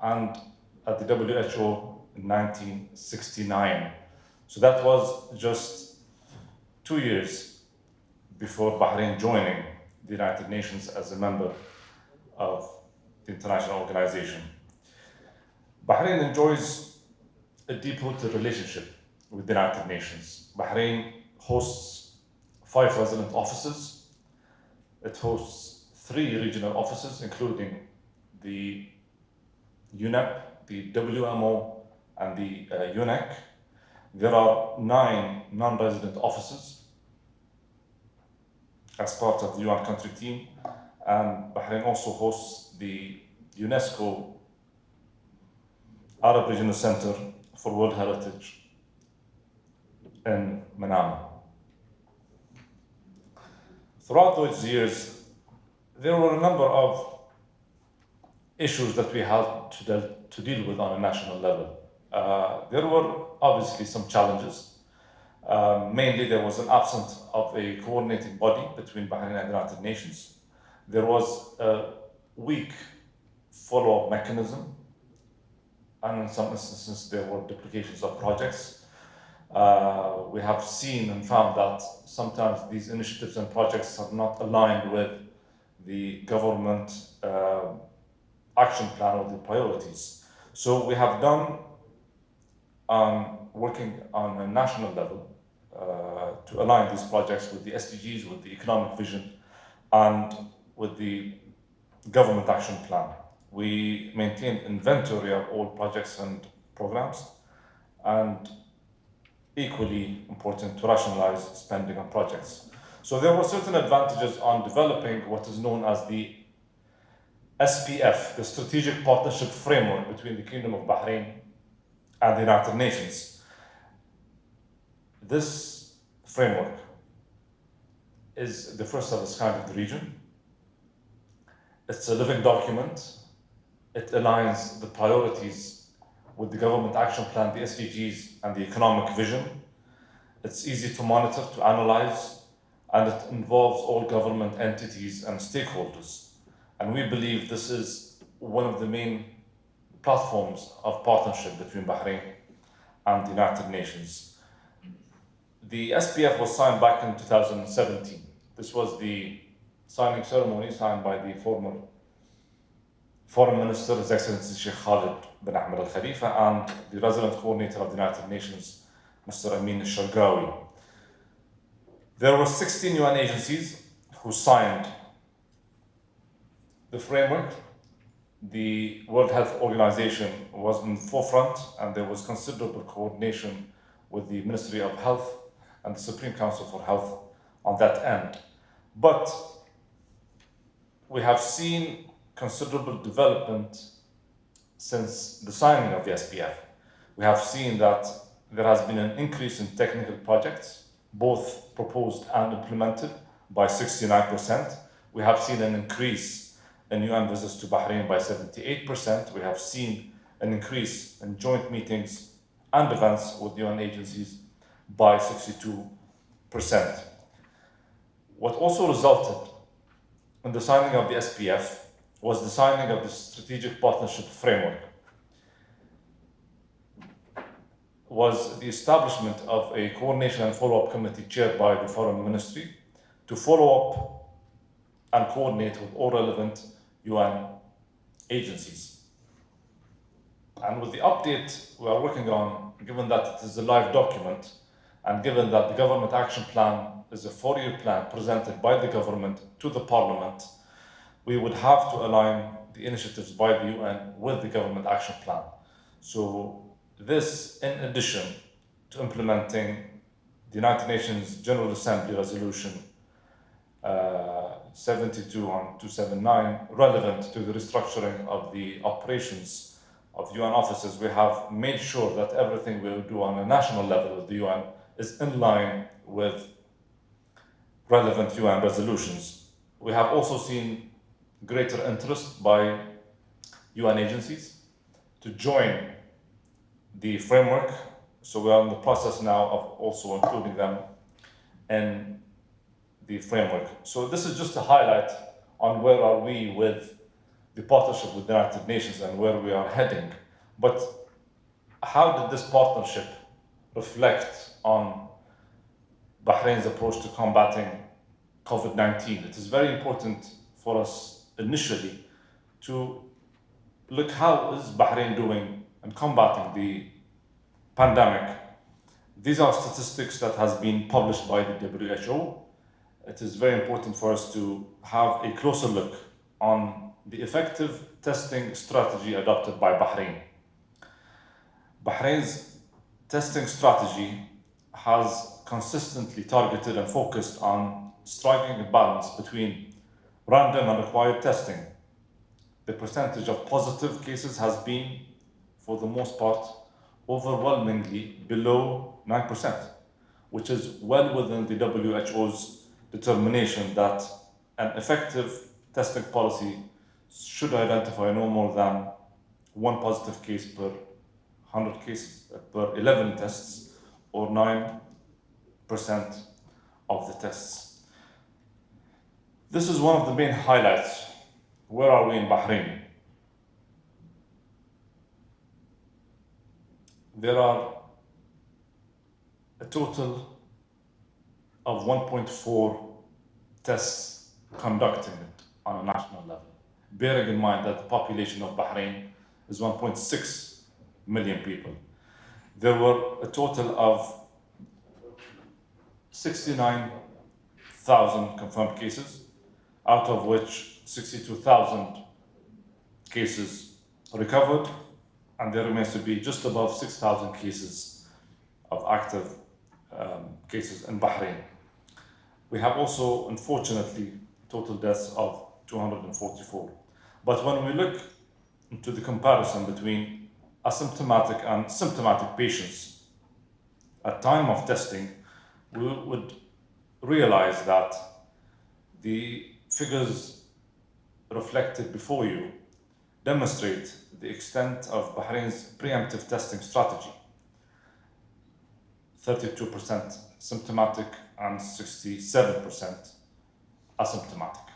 and at the WHO in 1969. So that was just 2 years before Bahrain joining the United Nations as a member of the international organization. Bahrain enjoys a deep-rooted relationship with the United Nations. Bahrain hosts 5 resident offices. It hosts 3 regional offices, including the UNEP, the WMO, and the UNEC. There are 9 non-resident offices as part of the UN country team, and Bahrain also hosts the UNESCO Arab Regional Center for World Heritage in Manama. Throughout those years, there were a number of issues that we had to deal with on a national level. There were obviously some challenges. Mainly, there was an absence of a coordinating body between Bahrain and the United Nations. There was a weak follow-up mechanism, and in some instances, there were duplications of projects. We have seen and found that sometimes these initiatives and projects are not aligned with the government action plan or the priorities. So we have done working on a national level to align these projects with the SDGs, with the economic vision, and with the government action plan. We maintained inventory of all projects and programs, and equally important to rationalize spending on projects. So there were certain advantages on developing what is known as the SPF, the Strategic Partnership Framework between the Kingdom of Bahrain and the United Nations. This framework is the first of its kind in the region. It's a living document. It aligns the priorities with the government action plan, the SDGs, and the economic vision. It's easy to monitor, to analyze, and it involves all government entities and stakeholders. And we believe this is one of the main platforms of partnership between Bahrain and the United Nations. The SPF was signed back in 2017. This was the signing ceremony signed by the former Foreign Minister, His Excellency Sheikh Khalid bin Ahmed Al Khalifa, and the resident coordinator of the United Nations, Mr. Amin Al-Shargawi. There were 16 UN agencies who signed the framework. The World Health Organization was in the forefront, and there was considerable coordination with the Ministry of Health and the Supreme Council for Health on that end. But we have seen considerable development since the signing of the SPF. We have seen that there has been an increase in technical projects, both proposed and implemented, by 69%. We have seen an increase in UN visits to Bahrain by 78%. We have seen an increase in joint meetings and events with UN agencies by 62%. What also resulted in the signing of the SPF was the signing of the Strategic Partnership Framework, was the establishment of a coordination and follow-up committee chaired by the Foreign Ministry to follow up and coordinate with all relevant UN agencies. And with the update we are working on, given that it is a live document, and given that the Government Action Plan is a 4-year plan presented by the government to the Parliament, we would have to align the initiatives by the UN with the Government Action Plan. So this, in addition to implementing the United Nations General Assembly Resolution 72/279, relevant to the restructuring of the operations of UN offices, we have made sure that everything we will do on a national level with the UN is in line with relevant UN resolutions. We have also seen greater interest by UN agencies to join the framework. So we are in the process now of also including them in the framework. So this is just a highlight on where are we with the partnership with the United Nations and where we are heading. But how did this partnership reflect on Bahrain's approach to combating COVID-19? It is very important for us initially to look how is Bahrain doing in combating the pandemic. These are statistics that has been published by the WHO. It is very important for us to have a closer look on the effective testing strategy adopted by Bahrain. Bahrain's testing strategy has consistently targeted and focused on striking a balance between random and required testing. The percentage of positive cases has been, for the most part, overwhelmingly below 9%, which is well within the WHO's determination that an effective testing policy should identify no more than one positive case per 100 cases, per 11 tests, or 9% of the tests. This is one of the main highlights. Where are we in Bahrain? There are a total of 1.4 tests conducted on a national level, bearing in mind that the population of Bahrain is 1.6 million people. There were a total of 69,000 confirmed cases, out of which 62,000 cases recovered, and there remains to be just above 6,000 cases of active cases in Bahrain. We have also, unfortunately, total deaths of 244. But when we look into the comparison between asymptomatic and symptomatic patients at time of testing, we would realize that The figures reflected before you demonstrate the extent of Bahrain's preemptive testing strategy. 32% symptomatic and 67% asymptomatic.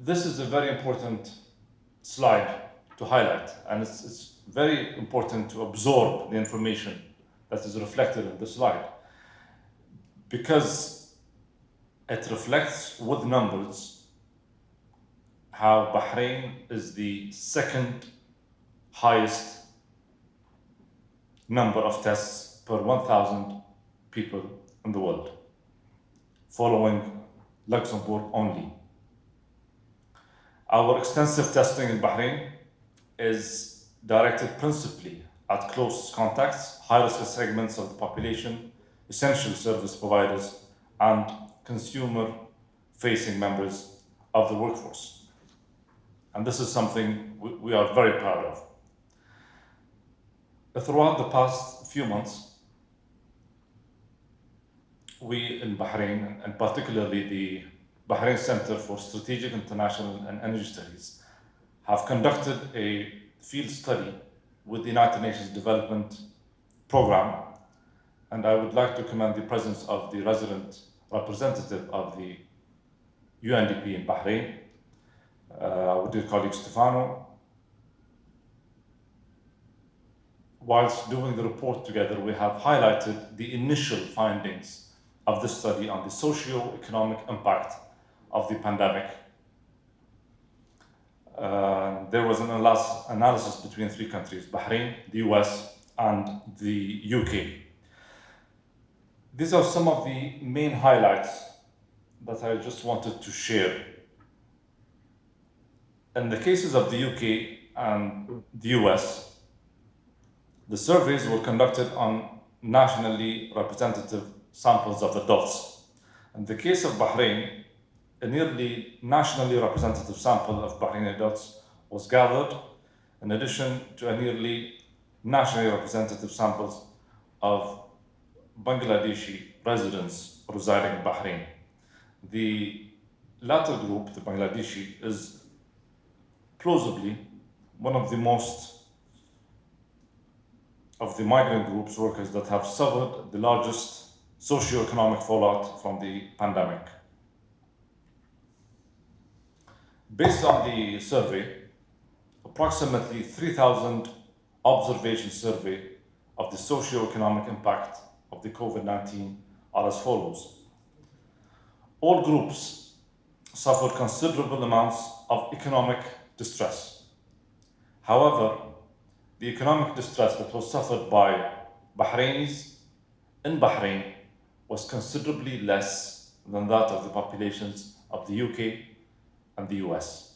This is a very important slide to highlight, and it's very important to absorb the information that is reflected in the slide, because it reflects with numbers how Bahrain is the second highest number of tests per 1,000 people in the world, following Luxembourg only. Our extensive testing in Bahrain is directed principally at close contacts, high-risk segments of the population, essential service providers, and consumer-facing members of the workforce. And this is something we are very proud of. Throughout the past few months, we in Bahrain, and particularly the Bahrain Center for Strategic International and Energy Studies, have conducted a field study with the United Nations Development Programme, and I would like to commend the presence of the resident representative of the UNDP in Bahrain, our dear colleague Stefano. Whilst doing the report together, we have highlighted the initial findings of this study on the socio-economic impact of the pandemic. There was an analysis between three countries, Bahrain, the US, and the UK. These are some of the main highlights that I just wanted to share. In the cases of the UK and the US, the surveys were conducted on nationally representative samples of adults. In the case of Bahrain, a nearly nationally representative sample of Bahraini adults was gathered, in addition to a nearly nationally representative samples of Bangladeshi residents residing in Bahrain. The latter group, the Bangladeshi, is plausibly one of the most of the migrant groups, workers that have suffered the largest socio-economic fallout from the pandemic. Based on the survey, approximately 3,000 observation survey of the socio-economic impact of the COVID-19 are as follows. All groups suffered considerable amounts of economic distress. However, the economic distress that was suffered by Bahrainis in Bahrain was considerably less than that of the populations of the UK and the US.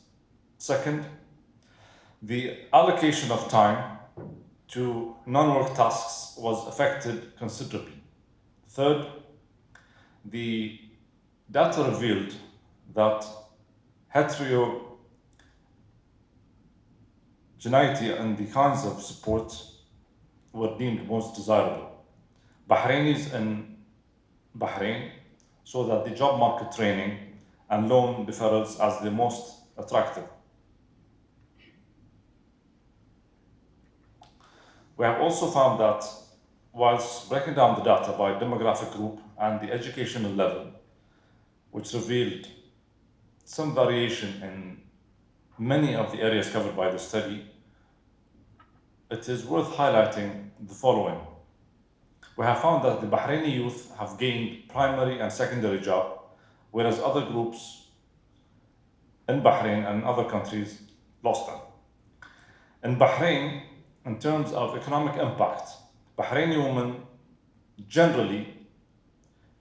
Second, the allocation of time to non-work tasks was affected considerably. Third, the data revealed that heterogeneity and the kinds of support were deemed most desirable. Bahrainis in Bahrain saw that the job market training and loan deferrals as the most attractive. We have also found that whilst breaking down the data by demographic group and the educational level, which revealed some variation in many of the areas covered by the study, it is worth highlighting the following. We have found that the Bahraini youth have gained primary and secondary job, whereas other groups in Bahrain and other countries lost them. In Bahrain, in terms of economic impact, Bahraini women generally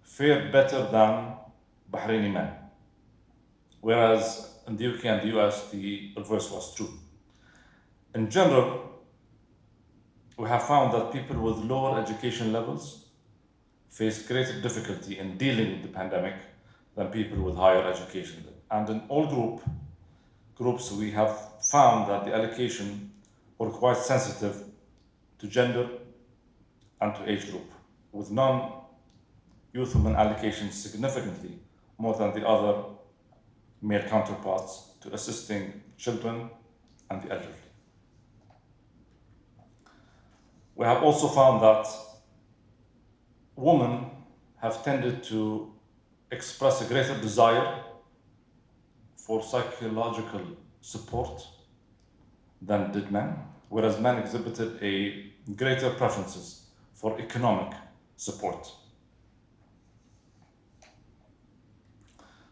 fared better than Bahraini men, whereas in the UK and the US, the reverse was true. In general, we have found that people with lower education levels faced greater difficulty in dealing with the pandemic than people with higher education. And in all groups, we have found that the allocation were quite sensitive to gender and to age group, with non-youth women allocations significantly more than the other male counterparts to assisting children and the elderly. We have also found that women have tended to express a greater desire for psychological support than did men, whereas men exhibited a greater preferences for economic support.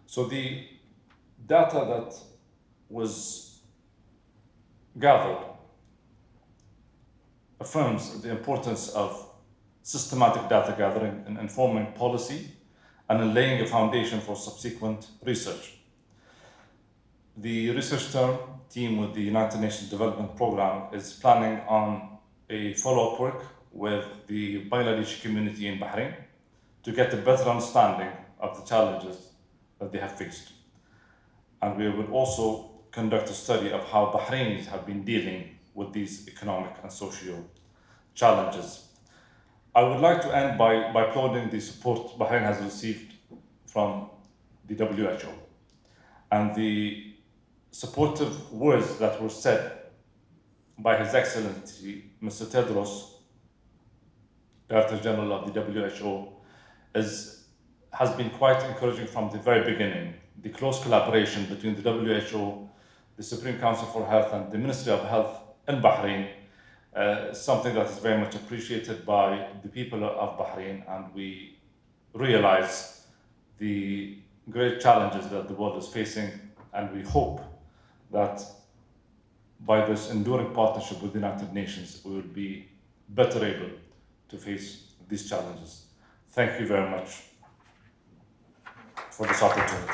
So the data that was gathered affirms the importance of systematic data gathering in informing policy and in laying a foundation for subsequent research. The research team with the United Nations Development Programme is planning on a follow-up work with the Bangladeshi community in Bahrain to get a better understanding of the challenges that they have faced. And we will also conduct a study of how Bahrainis have been dealing with these economic and social challenges. I would like to end by applauding the support Bahrain has received from the WHO and the supportive words that were said by His Excellency Mr. Tedros, Director General of the WHO, has been quite encouraging from the very beginning. The close collaboration between the WHO, the Supreme Council for Health, and the Ministry of Health in Bahrain is something that is very much appreciated by the people of Bahrain, and we realize the great challenges that the world is facing, and we hope that by this enduring partnership with the United Nations, we will be better able to face these challenges. Thank you very much for this opportunity.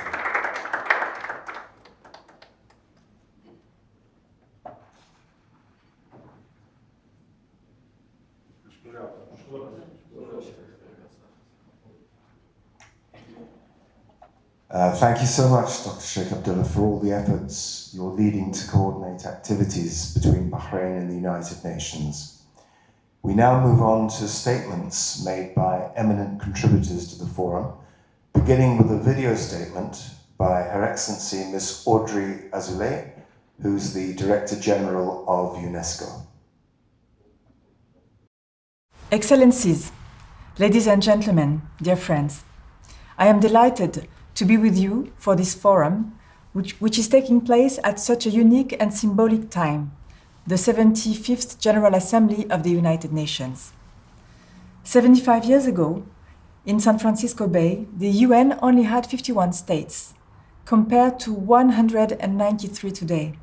Thank you so much, Dr. Sheikh Abdullah, for all the efforts you're leading to coordinate activities between Bahrain and the United Nations. We now move on to statements made by eminent contributors to the forum, beginning with a video statement by Her Excellency Ms. Audrey Azoulay, who's the Director General of UNESCO. Excellencies, ladies and gentlemen, dear friends, I am delighted to be with you for this forum, which is taking place at such a unique and symbolic time, the 75th General Assembly of the United Nations. 75 years ago, in San Francisco Bay, the UN only had 51 states, compared to 193 today.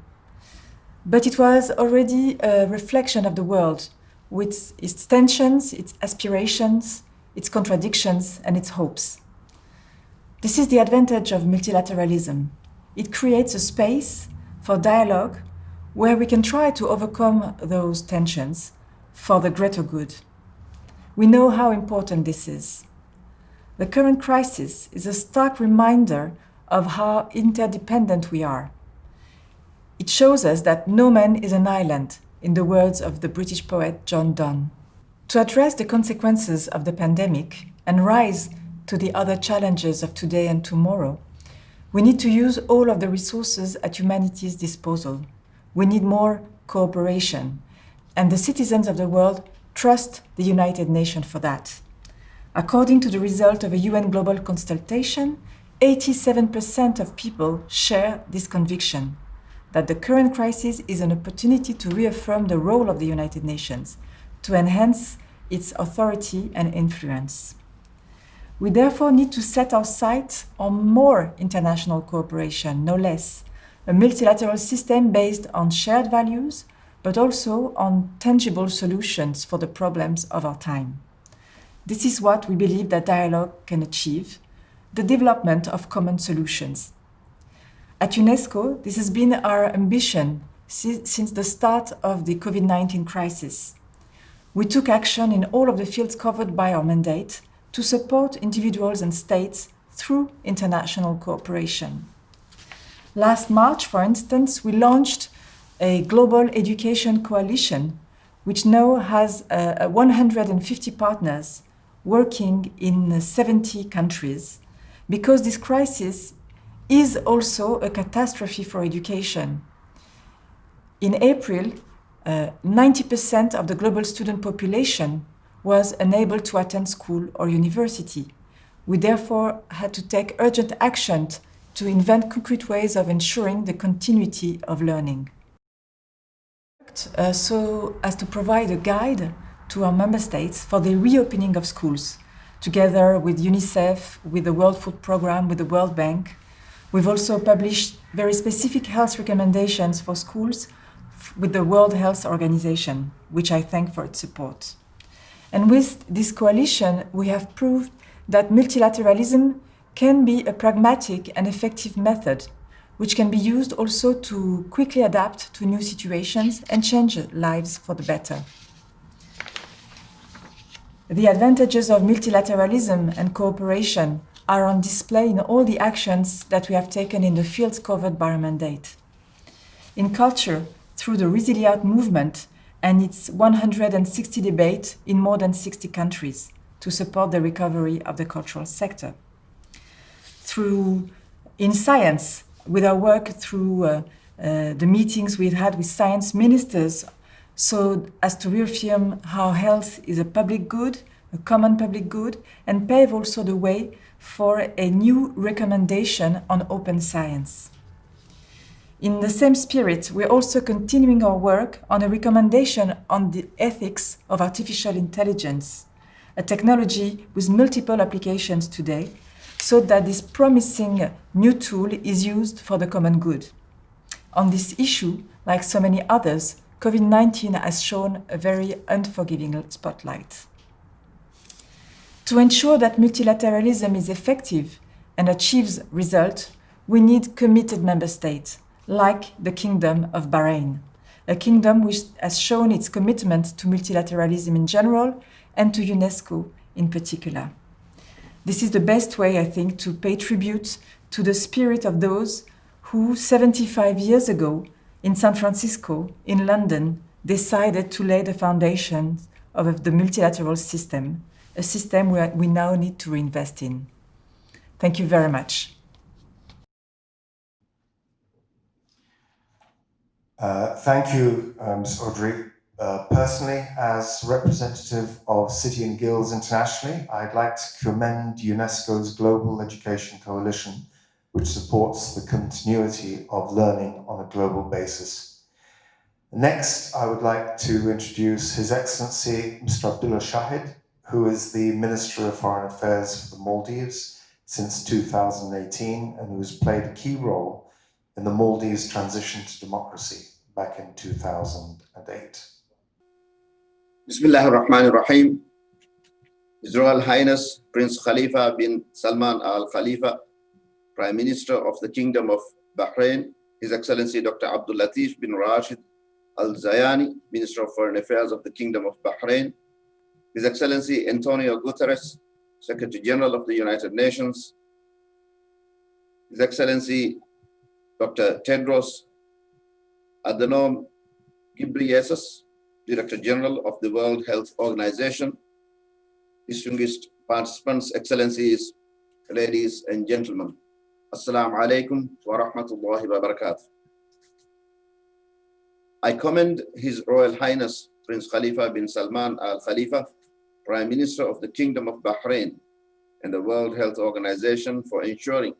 But it was already a reflection of the world, with its tensions, its aspirations, its contradictions, and its hopes. This is the advantage of multilateralism. It creates a space for dialogue where we can try to overcome those tensions for the greater good. We know how important this is. The current crisis is a stark reminder of how interdependent we are. It shows us that no man is an island, in the words of the British poet John Donne. To address the consequences of the pandemic and rise to the other challenges of today and tomorrow, we need to use all of the resources at humanity's disposal. We need more cooperation, and the citizens of the world trust the United Nations for that. According to the result of a UN global consultation, 87% of people share this conviction that the current crisis is an opportunity to reaffirm the role of the United Nations, to enhance its authority and influence. We therefore need to set our sights on more international cooperation, no less, a multilateral system based on shared values, but also on tangible solutions for the problems of our time. This is what we believe that dialogue can achieve, the development of common solutions. At UNESCO, this has been our ambition since the start of the COVID-19 crisis. We took action in all of the fields covered by our mandate to support individuals and states through international cooperation. Last March, for instance, we launched a global education coalition, which now has 150 partners working in 70 countries because this crisis is also a catastrophe for education. In April, 90% of the global student population was unable to attend school or university. We therefore had to take urgent action to invent concrete ways of ensuring the continuity of learning. So as to provide a guide to our member states for the reopening of schools, together with UNICEF, with the World Food Programme, with the World Bank. We've also published very specific health recommendations for schools with the World Health Organization, which I thank for its support. And with this coalition, we have proved that multilateralism can be a pragmatic and effective method, which can be used also to quickly adapt to new situations and change lives for the better. The advantages of multilateralism and cooperation are on display in all the actions that we have taken in the fields covered by our mandate. In culture, through the Resiliat movement and its 160 debates in more than 60 countries to support the recovery of the cultural sector. In science, with our work through the meetings we've had with science ministers, so as to reaffirm how health is a public good, a common public good, and pave also the way for a new recommendation on open science. In the same spirit, we're also continuing our work on a recommendation on the ethics of artificial intelligence, a technology with multiple applications today, so that this promising new tool is used for the common good. On this issue, like so many others, COVID-19 has shown a very unforgiving spotlight. To ensure that multilateralism is effective and achieves results, we need committed member states, like the Kingdom of Bahrain, a kingdom which has shown its commitment to multilateralism in general and to UNESCO in particular. This is the best way, I think, to pay tribute to the spirit of those who 75 years ago in San Francisco, in London, decided to lay the foundations of the multilateral system, a system we now need to reinvest in. Thank you very much. Thank you, Ms. Audrey. Personally, as representative of City and Guilds internationally, I'd like to commend UNESCO's Global Education Coalition, which supports the continuity of learning on a global basis. Next, I would like to introduce His Excellency Mr. Abdullah Shahid, who is the Minister of Foreign Affairs for the Maldives since 2018 and who has played a key role in the Maldives' transition to democracy back in 2008. Bismillah ar-Rahman ar-Rahim. His Royal Highness Prince Khalifa bin Salman Al Khalifa, Prime Minister of the Kingdom of Bahrain, His Excellency Dr. Abdul Latif bin Rashid Al Zayani, Minister of Foreign Affairs of the Kingdom of Bahrain, His Excellency Antonio Guterres, Secretary General of the United Nations, His Excellency Dr. Tedros Adhanom Ghebreyesus, Director General of the World Health Organization, distinguished participants, excellencies, ladies and gentlemen. Assalamu alaikum wa rahmatullahi wa barakatuh. I commend His Royal Highness Prince Khalifa bin Salman Al Khalifa, Prime Minister of the Kingdom of Bahrain, and the World Health Organization for ensuring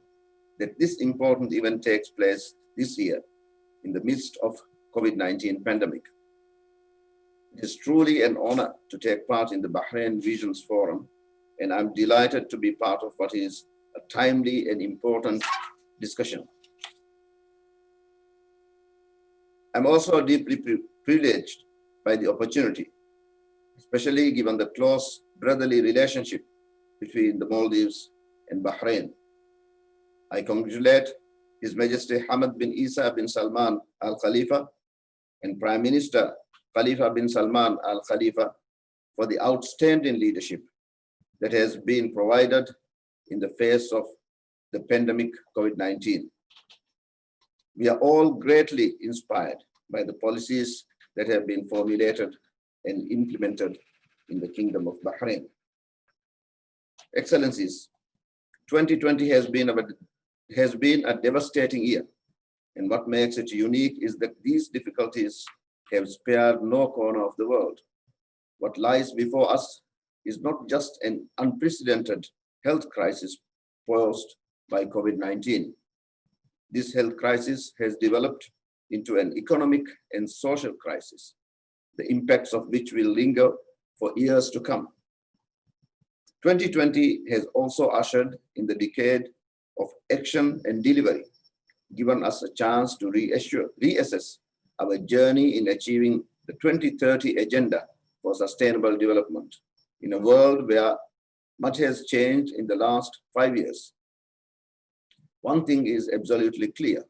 that this important event takes place this year in the midst of COVID-19 pandemic. It is truly an honor to take part in the Bahrain Visions Forum, and I'm delighted to be part of what is a timely and important discussion. I'm also deeply privileged by the opportunity, especially given the close brotherly relationship between the Maldives and Bahrain. I congratulate His Majesty Hamad bin Isa bin Salman Al Khalifa and Prime Minister Khalifa bin Salman Al Khalifa for the outstanding leadership that has been provided in the face of the pandemic COVID-19. We are all greatly inspired by the policies that have been formulated and implemented in the Kingdom of Bahrain. Excellencies, 2020 has been a devastating year, and what makes it unique is that these difficulties have spared no corner of the world. What lies before us is not just an unprecedented health crisis posed by COVID-19. This health crisis has developed into an economic and social crisis, the impacts of which will linger for years to come. 2020 has also ushered in the decade of action and delivery, given us a chance to reassess our journey in achieving the 2030 Agenda for Sustainable Development in a world where much has changed in the last 5 years. One thing is absolutely clear: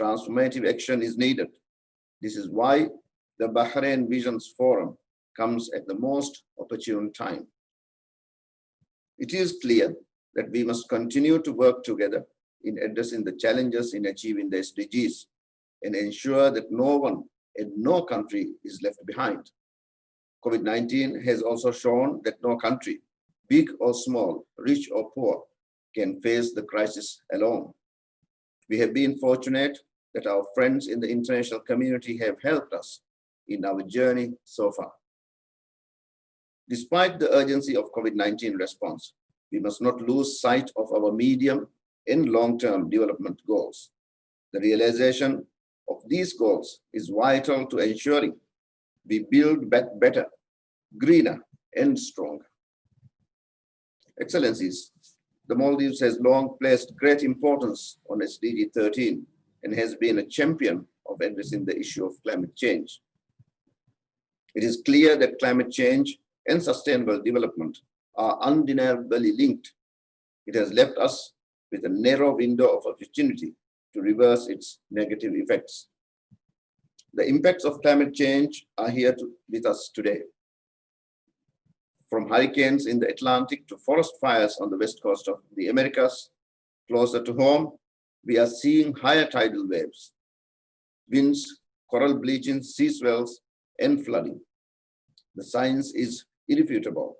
transformative action is needed. This is why the Bahrain Visions Forum comes at the most opportune time. It is clear that we must continue to work together in addressing the challenges in achieving the SDGs and ensure that no one and no country is left behind. COVID-19 has also shown that no country, big or small, rich or poor, can face the crisis alone. We have been fortunate that our friends in the international community have helped us in our journey so far. Despite the urgency of COVID-19 response, we must not lose sight of our medium and long-term development goals. The realization of these goals is vital to ensuring we build back better, greener, and stronger. Excellencies, the Maldives has long placed great importance on SDG 13 and has been a champion of addressing the issue of climate change. It is clear that climate change and sustainable development are undeniably linked. It has left us with a narrow window of opportunity to reverse its negative effects. The impacts of climate change are here with us today. From hurricanes in the Atlantic to forest fires on the west coast of the Americas, closer to home, we are seeing higher tidal waves, winds, coral bleaching, sea swells, and flooding. The science is irrefutable,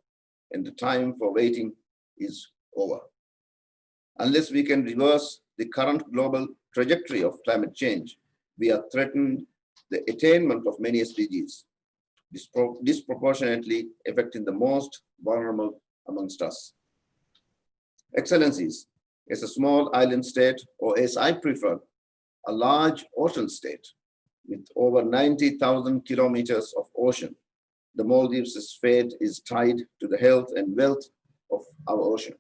and the time for waiting is over. Unless we can reverse the current global trajectory of climate change, we are threatening the attainment of many SDGs, disproportionately affecting the most vulnerable amongst us. Excellencies, as a small island state, or as I prefer, a large ocean state with over 90,000 kilometers of ocean, the Maldives' fate is tied to the health and wealth of our ocean.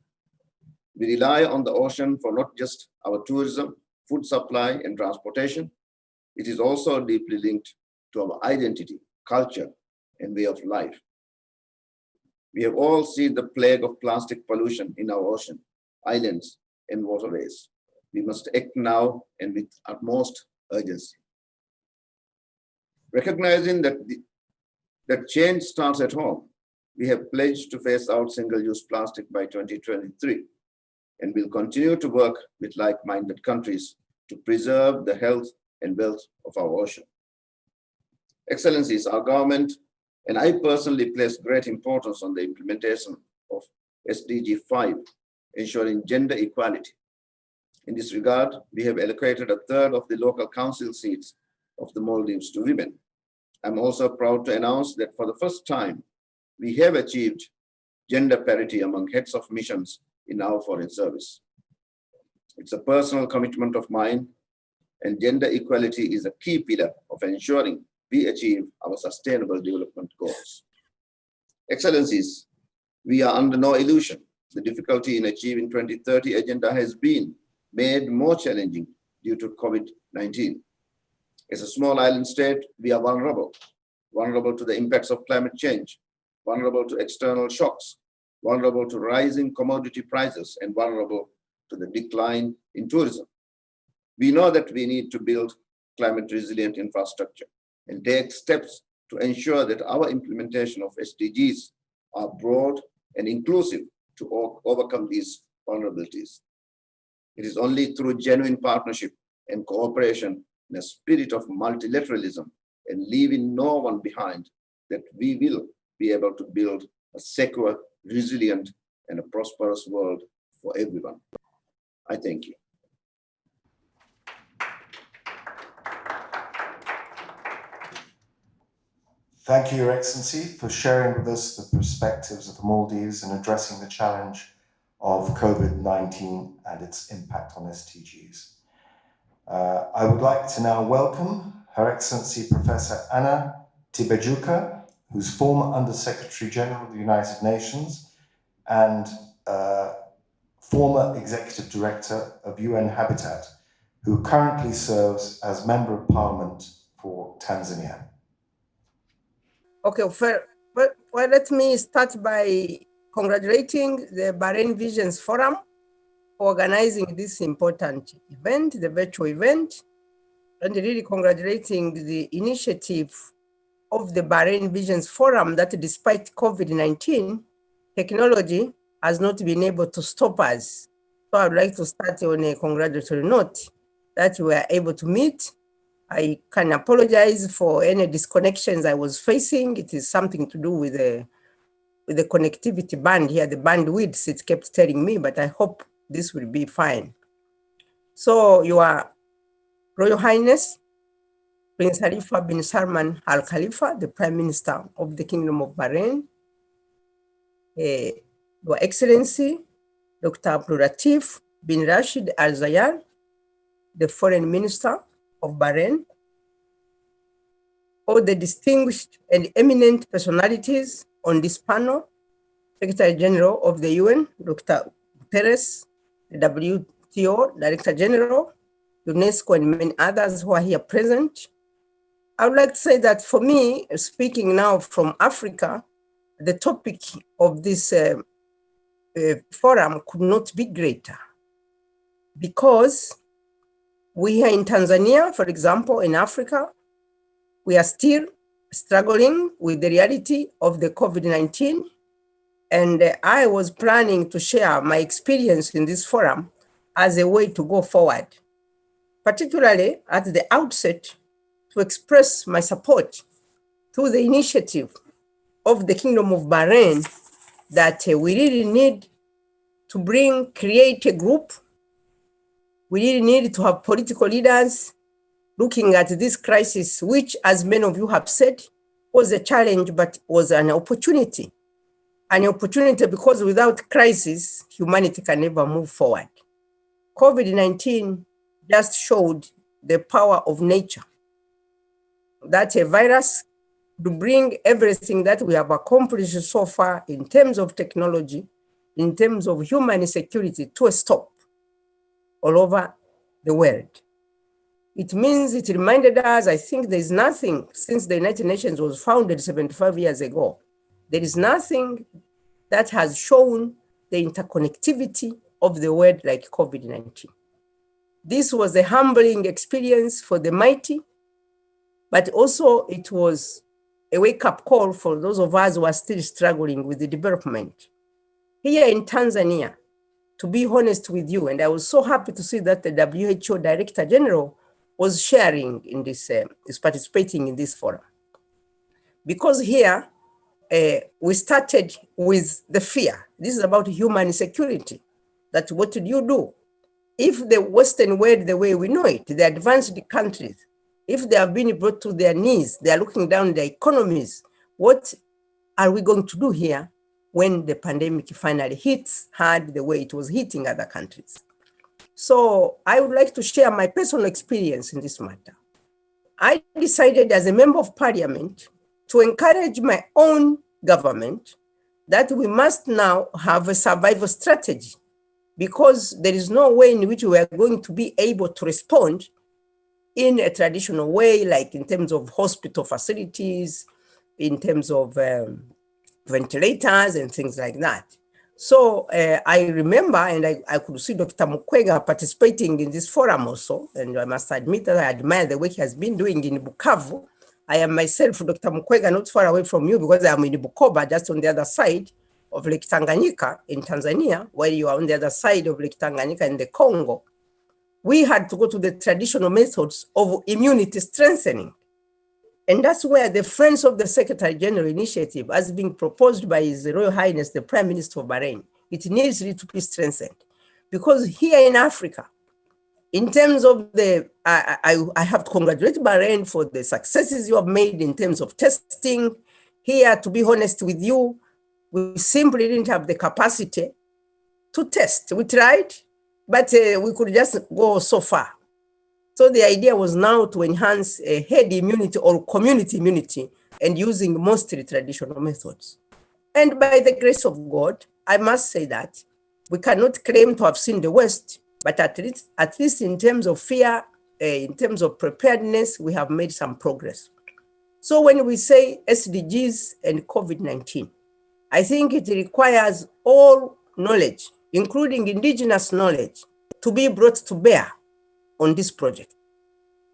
We rely on the ocean for not just our tourism, food supply, and transportation. It is also deeply linked to our identity, culture, and way of life. We have all seen the plague of plastic pollution in our ocean, islands, and waterways. We must act now and with utmost urgency. Recognizing that change starts at home, we have pledged to phase out single-use plastic by 2023 and will continue to work with like-minded countries to preserve the health and wealth of our ocean. Excellencies, our government and I personally place great importance on the implementation of SDG 5, ensuring gender equality. In this regard, we have allocated a third of the local council seats of the Maldives to women. I'm also proud to announce that for the first time, we have achieved gender parity among heads of missions in our foreign service. It's a personal commitment of mine, and gender equality is a key pillar of ensuring we achieve our sustainable development goals. Excellencies, we are under no illusion. The difficulty in achieving 2030 agenda has been made more challenging due to COVID-19. As a small island state, we are vulnerable to the impacts of climate change, vulnerable to external shocks, vulnerable to rising commodity prices, and vulnerable to the decline in tourism. We know that we need to build climate resilient infrastructure and take steps to ensure that our implementation of SDGs are broad and inclusive to overcome these vulnerabilities. It is only through genuine partnership and cooperation in a spirit of multilateralism and leaving no one behind that we will be able to build a secure, resilient, and a prosperous world for everyone. I thank you. Thank you, Your Excellency, for sharing with us the perspectives of the Maldives in addressing the challenge of COVID-19 and its impact on SDGs. I would like to now welcome Her Excellency Professor Anna Tibaijuka, who's former Under-Secretary General of the United Nations and former Executive Director of UN Habitat, who currently serves as Member of Parliament for Tanzania. Okay, well, let me start by congratulating the Bahrain Visions Forum for organizing this important event, the virtual event, and really congratulating the initiative of the Bahrain Visions Forum that despite COVID-19, technology has not been able to stop us. So I'd like to start on a congratulatory note that we were able to meet. I can apologize for any disconnections I was facing. It is something to do with the connectivity band here, the bandwidth, it kept telling me, but I hope this will be fine. So Your Royal Highness, Prince Khalifa bin Salman Al Khalifa, the Prime Minister of the Kingdom of Bahrain, Your Excellency, Dr. Abdul Latif bin Rashid Al Zayed, the Foreign Minister of Bahrain, all the distinguished and eminent personalities on this panel, Secretary General of the UN, Dr. Guterres, the WTO Director General, UNESCO, and many others who are here present. I would like to say that for me, speaking now from Africa, the topic of this forum could not be greater, because we here in Tanzania, for example, in Africa, we are still struggling with the reality of the COVID-19. And I was planning to share my experience in this forum as a way to go forward, particularly at the outset, to express my support to the initiative of the Kingdom of Bahrain that we really need to create a group. We really need to have political leaders looking at this crisis, which, as many of you have said, was a challenge, but was an opportunity. An opportunity because without crisis, humanity can never move forward. COVID-19 just showed the power of nature, that a virus to bring everything that we have accomplished so far in terms of technology, in terms of human security, to a stop all over the world. It means it reminded us, I think there's nothing since the United Nations was founded 75 years ago. There is nothing that has shown the interconnectivity of the world like COVID-19. This was a humbling experience for the mighty, but also it was a wake-up call for those of us who are still struggling with the development. Here in Tanzania, to be honest with you, and I was so happy to see that the WHO Director General was sharing in this, is participating in this forum. Because here, we started with the fear. This is about human security. That what did you do? If the Western world, the way we know it, the advanced countries, if they have been brought to their knees, they are looking down their economies, what are we going to do here when the pandemic finally hits hard the way it was hitting other countries? So I would like to share my personal experience in this matter. I decided as a member of parliament to encourage my own government that we must now have a survival strategy, because there is no way in which we are going to be able to respond in a traditional way, like in terms of hospital facilities, in terms of ventilators and things like that. So I remember, and I could see Dr. Mukwege participating in this forum also, and I must admit that I admire the work he has been doing in Bukavu. I am myself, Dr. Mukwege, not far away from you because I am in Bukoba, just on the other side of Lake Tanganyika in Tanzania, while you are on the other side of Lake Tanganyika in the Congo. We had to go to the traditional methods of immunity strengthening. And that's where the Friends of the Secretary General initiative has been proposed by His Royal Highness, the Prime Minister of Bahrain. It needs to be strengthened. because here in Africa, in terms of the, I have to congratulate Bahrain for the successes you have made in terms of testing. Here, to be honest with you, we simply didn't have the capacity to test. We tried, but we could just go so far. So the idea was now to enhance herd immunity or community immunity and using mostly traditional methods. And by the grace of God, I must say that we cannot claim to have seen the worst, but at least in terms of fear, in terms of preparedness, we have made some progress. So when we say SDGs and COVID-19, I think it requires all knowledge, including indigenous knowledge, to be brought to bear on this project.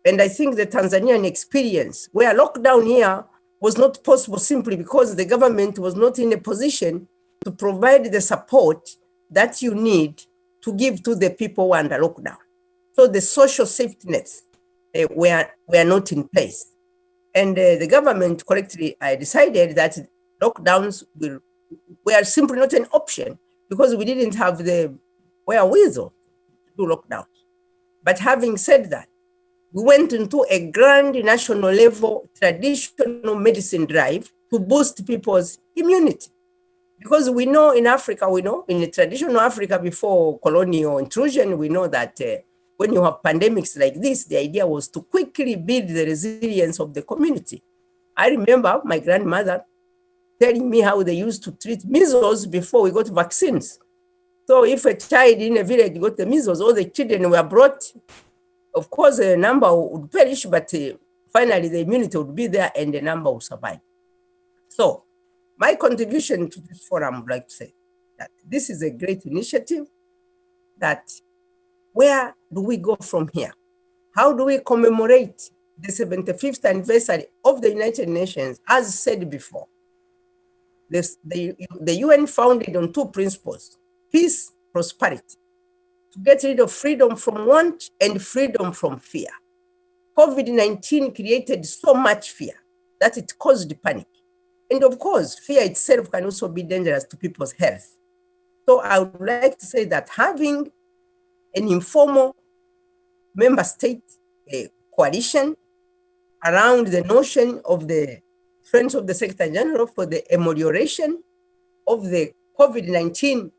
And I think the Tanzanian experience, where lockdown here was not possible simply because the government was not in a position to provide the support that you need to give to the people who are under lockdown. So the social safety nets were not in place. And the government correctly decided that lockdowns were simply not an option because we didn't have the wherewithal to do lockdowns. But having said that, we went into a grand national level traditional medicine drive to boost people's immunity. Because we know in Africa, in the traditional Africa before colonial intrusion, we know that when you have pandemics like this, the idea was to quickly build the resilience of the community. I remember my grandmother telling me how they used to treat measles before we got vaccines. So if a child in a village got the measles, all the children were brought. Of course, a number would perish, but finally the immunity would be there and the number would survive. So my contribution to this forum, I would like to say that this is a great initiative. That where do we go from here? How do we commemorate the 75th anniversary of the United Nations? As said before, the UN founded on two principles: peace, prosperity, to get rid of freedom from want and freedom from fear. COVID-19 created so much fear that it caused panic. And of course, fear itself can also be dangerous to people's health. So I would like to say that having an informal member state coalition around the notion of the Friends of the Secretary General for the amelioration of the COVID-19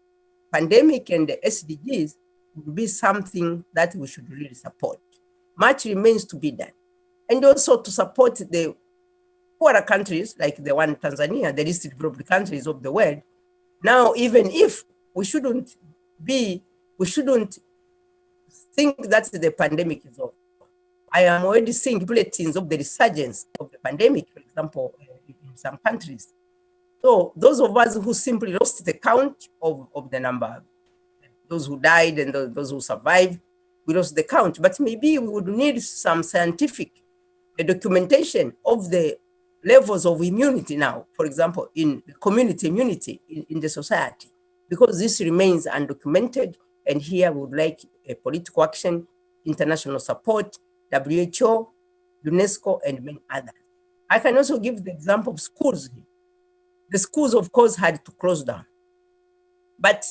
pandemic and the SDGs would be something that we should really support. Much remains to be done. And also to support the poorer countries like the one Tanzania, the least developed countries of the world. Now, even if we shouldn't think that the pandemic is over. I am already seeing bulletins of the resurgence of the pandemic, for example, in some countries. So those of us who simply lost the count of the number, those who died and those who survived, we lost the count. But maybe we would need some scientific documentation of the levels of immunity now, for example, in community immunity in the society, because this remains undocumented. And here we would like a political action, international support, WHO, UNESCO, and many others. I can also give the example of schools. The schools, of course, had to close down. But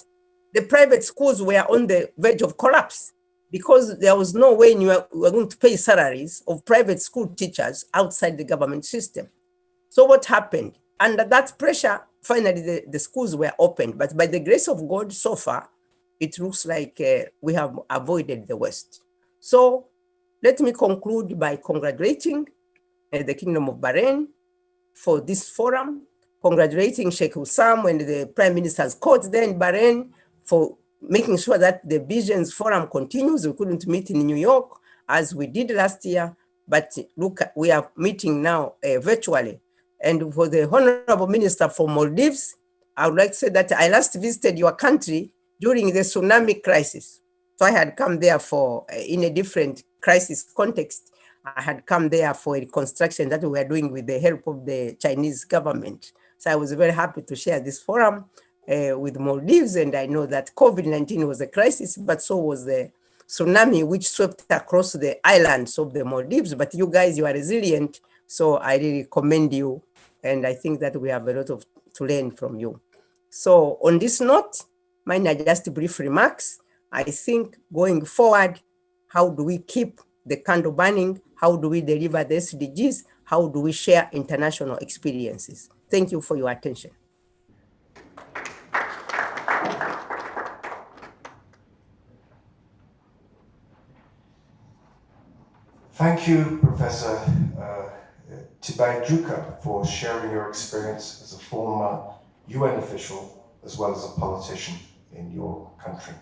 the private schools were on the verge of collapse because there was no way you were going to pay salaries of private school teachers outside the government system. So what happened? Under that pressure, finally the schools were opened. But by the grace of God, so far, it looks like we have avoided the worst. So let me conclude by congratulating the Kingdom of Bahrain for this forum, congratulating Sheikh Hussam and the Prime Minister's court there in Bahrain for making sure that the Visions Forum continues. We couldn't meet in New York as we did last year, but look, we are meeting now virtually. And for the Honorable Minister for Maldives, I would like to say that I last visited your country during the tsunami crisis. So I had come there for, in a different crisis context, I had come there for a reconstruction that we were doing with the help of the Chinese government. So I was very happy to share this forum with Maldives. And I know that COVID-19 was a crisis, but so was the tsunami which swept across the islands of the Maldives. But you guys, you are resilient. So I really commend you. And I think that we have a lot to learn from you. So on this note, mine are just brief remarks. I think going forward, how do we keep the candle burning? How do we deliver the SDGs? How do we share international experiences? Thank you for your attention. Thank you, Professor Tibaijuka, for sharing your experience as a former UN official as well as a politician in your country.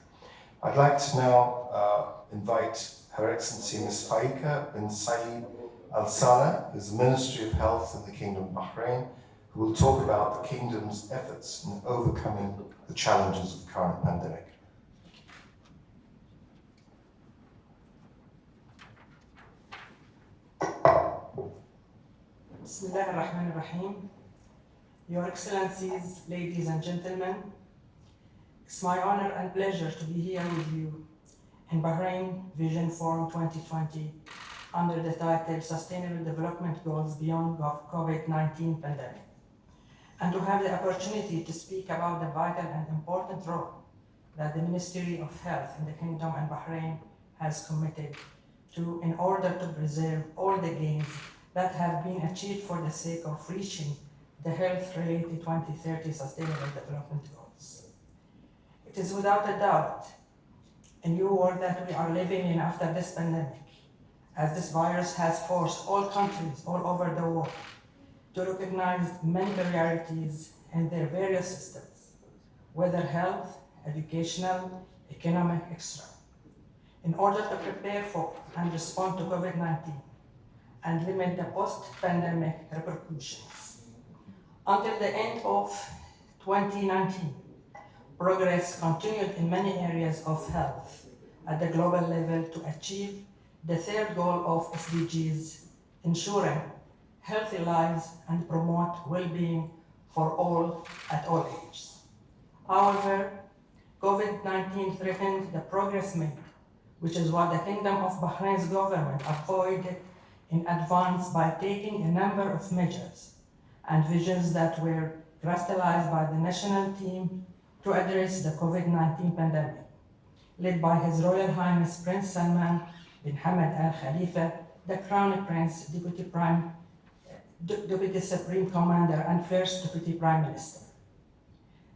I'd like to now invite Her Excellency Ms. Faika bin Saeed Al Saleh, who's the Ministry of Health in the Kingdom of Bahrain, who will talk about the Kingdom's efforts in overcoming the challenges of the current pandemic. Bismillah ar-Rahman ar-Rahim. Your Excellencies, ladies and gentlemen, it's my honor and pleasure to be here with you in Bahrain Vision Forum 2020 under the title Sustainable Development Goals Beyond COVID-19 Pandemic, and to have the opportunity to speak about the vital and important role that the Ministry of Health in the Kingdom and Bahrain has committed to in order to preserve all the gains that have been achieved for the sake of reaching the health-related 2030 Sustainable Development Goals. It is without a doubt a new world that we are living in after this pandemic, as this virus has forced all countries all over the world to recognize many priorities in their various systems, whether health, educational, economic, etc., in order to prepare for and respond to COVID-19 and limit the post-pandemic repercussions. Until the end of 2019, progress continued in many areas of health at the global level to achieve the third goal of SDGs, ensuring healthy lives and promote well-being for all at all ages. However, COVID-19 threatened the progress made, which is what the Kingdom of Bahrain's government avoided in advance by taking a number of measures and visions that were crystallized by the national team to address the COVID-19 pandemic, led by His Royal Highness Prince Salman bin Hamad Al Khalifa, the Crown Prince, Deputy Supreme Commander, and First Deputy Prime Minister.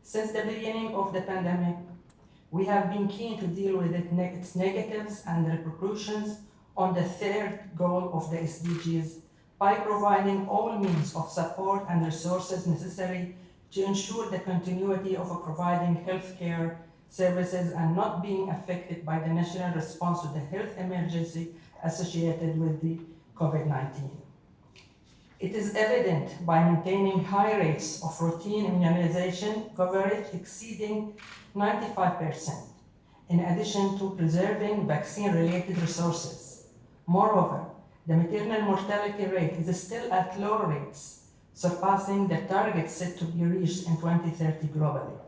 Since the beginning of the pandemic, we have been keen to deal with its negatives and repercussions on the third goal of the SDGs by providing all means of support and resources necessary to ensure the continuity of providing healthcare services and not being affected by the national response to the health emergency associated with the COVID-19. It is evident by maintaining high rates of routine immunization coverage exceeding 95%, in addition to preserving vaccine-related resources. Moreover, the maternal mortality rate is still at low rates, surpassing the target set to be reached in 2030 globally.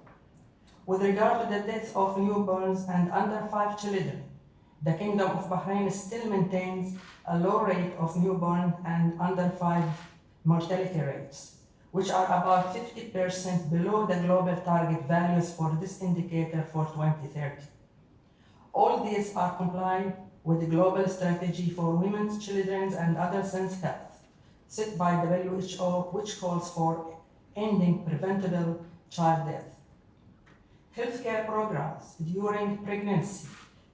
With regard to the death of newborns and under 5 children, the Kingdom of Bahrain still maintains a low rate of newborn and under 5 mortality rates, which are about 50% below the global target values for this indicator for 2030. All these are compliant with the global strategy for women's, children's, and adolescents' health, set by WHO, which calls for ending preventable child death. Healthcare programs during pregnancy,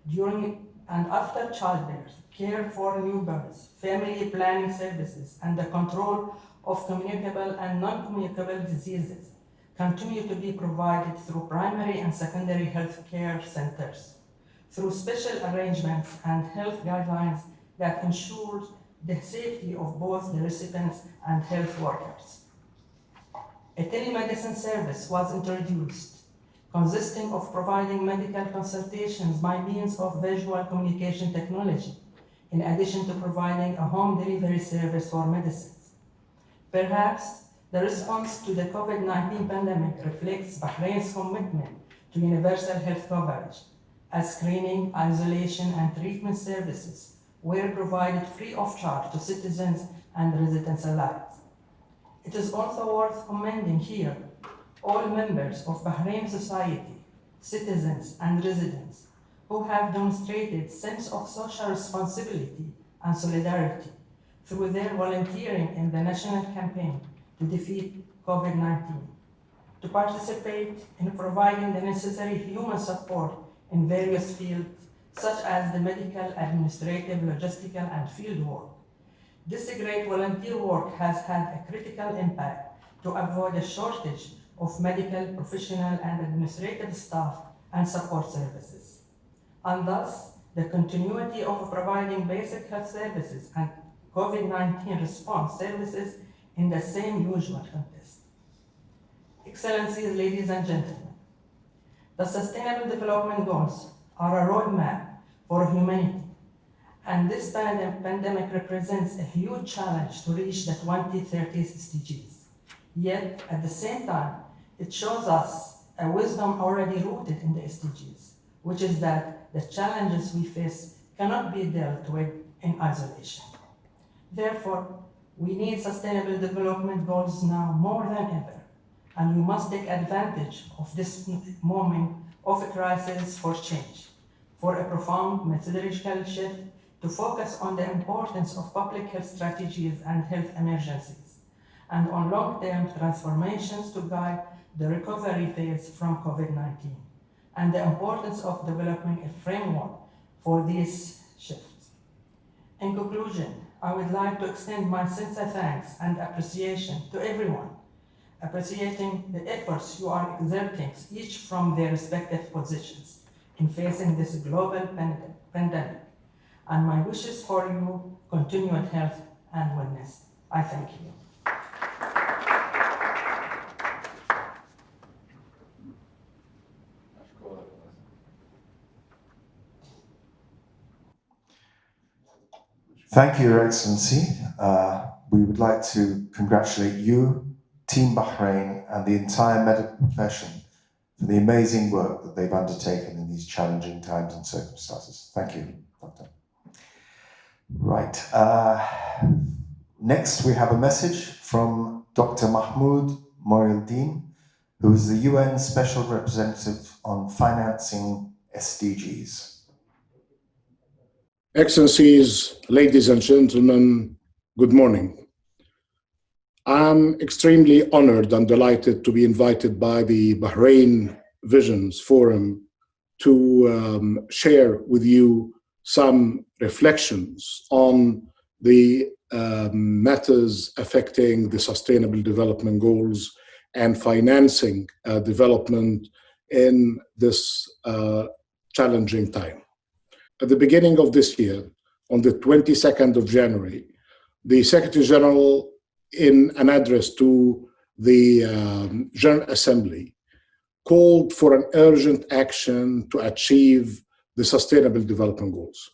during and after childbirth, care for newborns, family planning services, and the control of communicable and non-communicable diseases continue to be provided through primary and secondary health care centers, through special arrangements and health guidelines that ensure the safety of both the recipients and health workers. A telemedicine service was introduced, consisting of providing medical consultations by means of visual communication technology, in addition to providing a home delivery service for medicines. Perhaps the response to the COVID-19 pandemic reflects Bahrain's commitment to universal health coverage, as screening, isolation, and treatment services were provided free of charge to citizens and residents alike. It is also worth commending here all members of Bahrain society, citizens and residents, who who have demonstrated sense of social responsibility and solidarity through their volunteering in the national campaign to defeat COVID-19, to participate in providing the necessary human support in various fields, such as the medical, administrative, logistical, and field work. This great volunteer work has had a critical impact to avoid a shortage of medical, professional, and administrative staff and support services. And thus, the continuity of providing basic health services and COVID-19 response services in the same usual context. Excellencies, ladies and gentlemen, the Sustainable Development Goals are a roadmap for humanity, and this pandemic represents a huge challenge to reach the 2030 SDGs. Yet, at the same time, it shows us a wisdom already rooted in the SDGs, which is that the challenges we face cannot be dealt with in isolation. Therefore, we need Sustainable Development Goals now more than ever, and we must take advantage of this moment of a crisis for change, for a profound methodological shift to focus on the importance of public health strategies and health emergencies, and on long-term transformations to guide the recovery phase from COVID-19, and the importance of developing a framework for these shifts. In conclusion, I would like to extend my sincere thanks and appreciation to everyone, appreciating the efforts you are exerting, each from their respective positions, in facing this global pandemic, and my wishes for you continued health and wellness. I thank you. Thank you, Your Excellency. We would like to congratulate you, Team Bahrain, and the entire medical profession for the amazing work that they've undertaken in these challenging times and circumstances. Thank you, Doctor. Right. Next, we have a message from Dr. Mahmoud Moinuddin, who is the UN Special Representative on Financing SDGs. Excellencies, ladies and gentlemen, good morning. I'm extremely honored and delighted to be invited by the Bahrain Visions Forum to share with you some reflections on the matters affecting the Sustainable Development Goals and financing development in this challenging time. At the beginning of this year, on the 22nd of January, the Secretary General, in an address to the General Assembly, called for an urgent action to achieve the Sustainable Development Goals,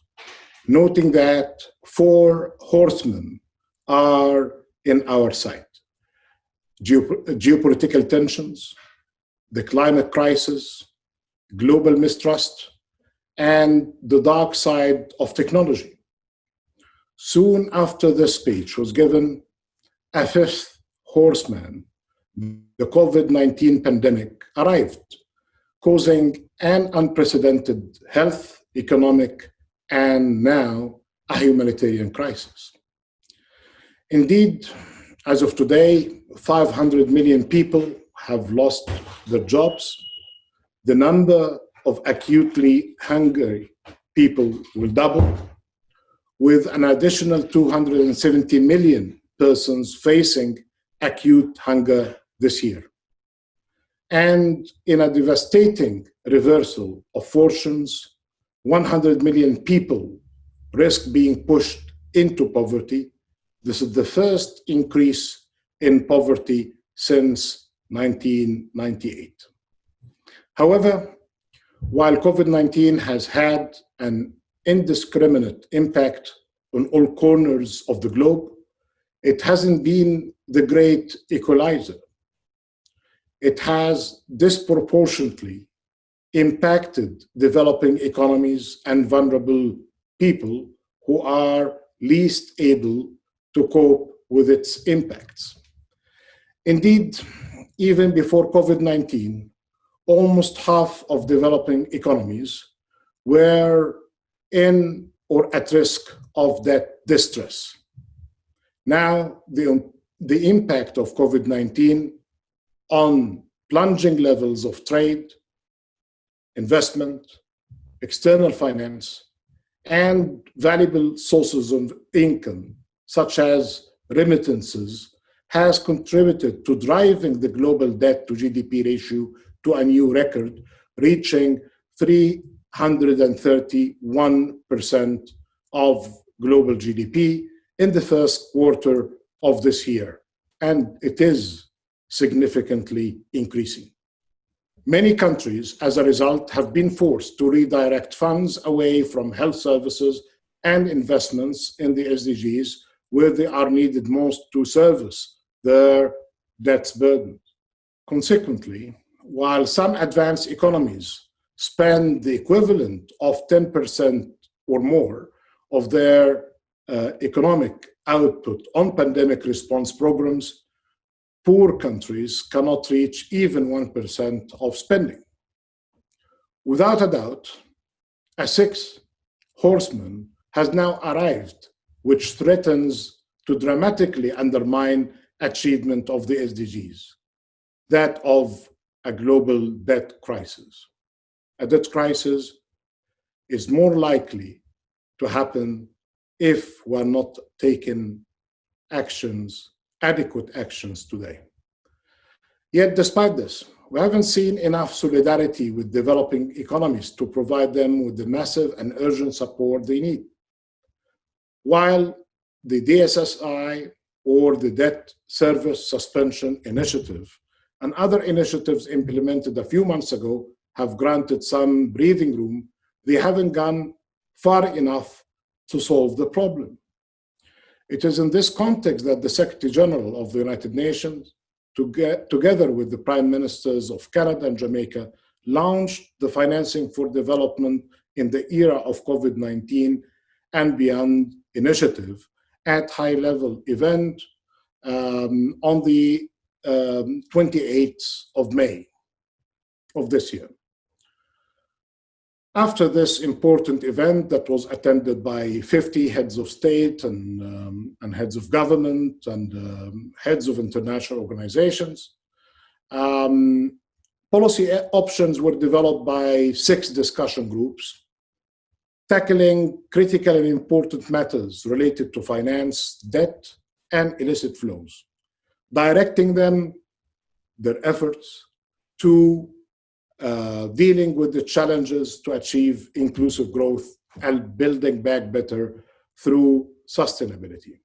noting that 4 horsemen are in our sight: geopolitical tensions, the climate crisis, global mistrust, and the dark side of technology. Soon after this speech was given, a 5th horseman, the COVID-19 pandemic, arrived, causing an unprecedented health, economic, and now a humanitarian crisis. Indeed, as of today, 500 million people have lost their jobs. The number of acutely hungry people will double, with an additional 270 million persons facing acute hunger this year. And in a devastating reversal of fortunes, 100 million people risk being pushed into poverty. This is the first increase in poverty since 1998. However, while COVID-19 has had an indiscriminate impact on all corners of the globe, it hasn't been the great equalizer. It has disproportionately impacted developing economies and vulnerable people who are least able to cope with its impacts. Indeed, even before COVID-19, almost half of developing economies were in or at risk of debt distress. Now, the impact of COVID-19 on plunging levels of trade, investment, external finance, and valuable sources of income, such as remittances, has contributed to driving the global debt to GDP ratio to a new record, reaching 331% of global GDP in the first quarter of this year, and it is significantly increasing. Many countries, as a result, have been forced to redirect funds away from health services and investments in the SDGs, where they are needed most to service their debt burden. Consequently, while some advanced economies spend the equivalent of 10% or more of their economic output on pandemic response programs, poor countries cannot reach even 1% of spending. Without a doubt, a sixth horseman has now arrived, which threatens to dramatically undermine achievement of the SDGs, that of a global debt crisis. A debt crisis is more likely to happen if we're not taking adequate actions today. Yet, despite this, we haven't seen enough solidarity with developing economies to provide them with the massive and urgent support they need. While the DSSI or the Debt Service Suspension Initiative and other initiatives implemented a few months ago have granted some breathing room, they haven't gone far enough to solve the problem. It is in this context that the Secretary General of the United Nations, together with the Prime Ministers of Canada and Jamaica, launched the Financing for Development in the Era of COVID-19 and Beyond initiative at high-level event on the 28th of May of this year. After this important event that was attended by 50 heads of state and heads of government and heads of international organizations, policy options were developed by 6 discussion groups tackling critical and important matters related to finance, debt, and illicit flows, directing their efforts to dealing with the challenges to achieve inclusive growth and building back better through sustainability.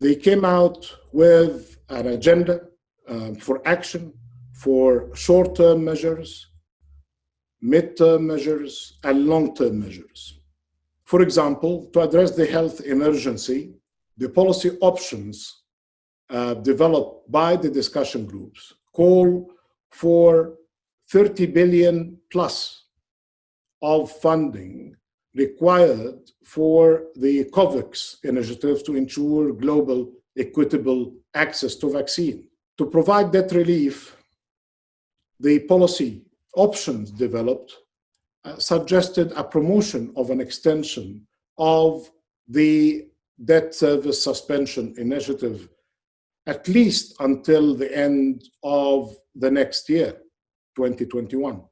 They came out with an agenda for action for short-term measures, mid-term measures, and long-term measures. For example, to address the health emergency, the policy options developed by the discussion groups call for 30 billion plus of funding required for the COVAX initiative to ensure global equitable access to vaccine. To provide debt relief, the policy options developed suggested a promotion of an extension of the debt service suspension initiative at least until the end of the next year, 2021,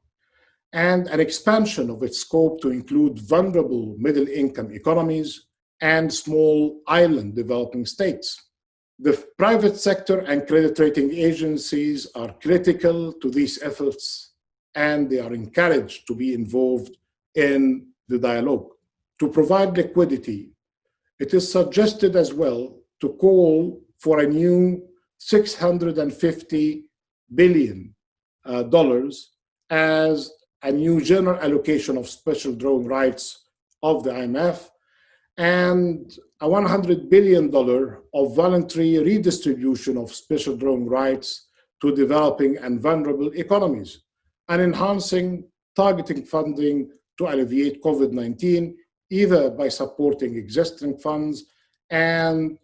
and an expansion of its scope to include vulnerable middle-income economies and small island developing states. The private sector and credit rating agencies are critical to these efforts, and they are encouraged to be involved in the dialogue. To provide liquidity, it is suggested as well to call for a new $650 billion as a new general allocation of special drawing rights of the IMF and a $100 billion of voluntary redistribution of special drawing rights to developing and vulnerable economies, and enhancing targeting funding to alleviate COVID-19, either by supporting existing funds and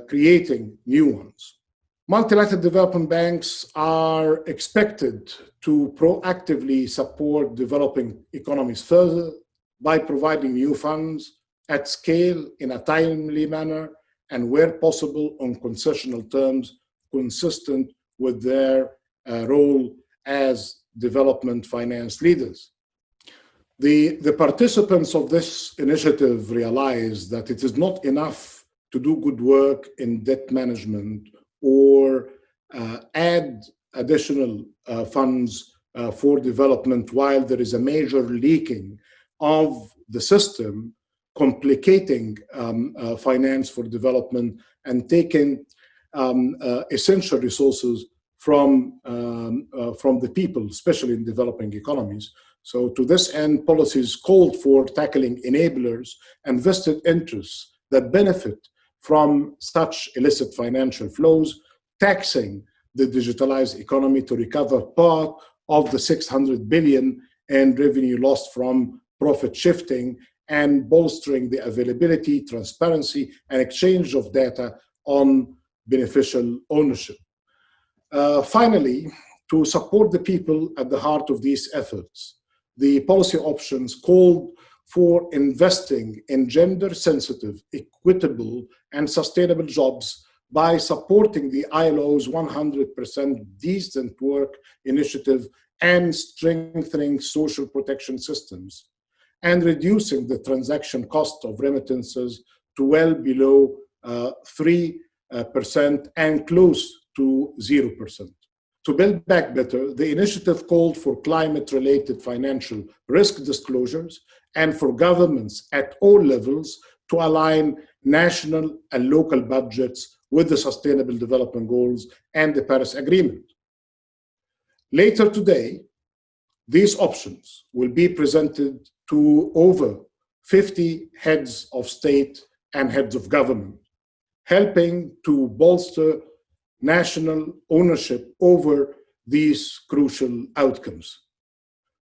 creating new ones. Multilateral development banks are expected to proactively support developing economies further by providing new funds at scale in a timely manner and where possible on concessional terms consistent with their role as development finance leaders. The participants of this initiative realize that it is not enough to do good work in debt management or add additional funds for development while there is a major leaking of the system, complicating finance for development and taking essential resources from the people, especially in developing economies. So to this end, policies called for tackling enablers and vested interests that benefit from such illicit financial flows, taxing the digitalized economy to recover part of the 600 billion in revenue lost from profit shifting, and bolstering the availability, transparency, and exchange of data on beneficial ownership. Finally, to support the people at the heart of these efforts, the policy options called for investing in gender-sensitive, equitable, and sustainable jobs by supporting the ILO's 100% Decent Work initiative and strengthening social protection systems, and reducing the transaction cost of remittances to well below 3% and close to 0%. To build back better, the initiative called for climate-related financial risk disclosures and for governments at all levels to align national and local budgets with the Sustainable Development Goals and the Paris Agreement. Later today, these options will be presented to over 50 heads of state and heads of government, helping to bolster national ownership over these crucial outcomes.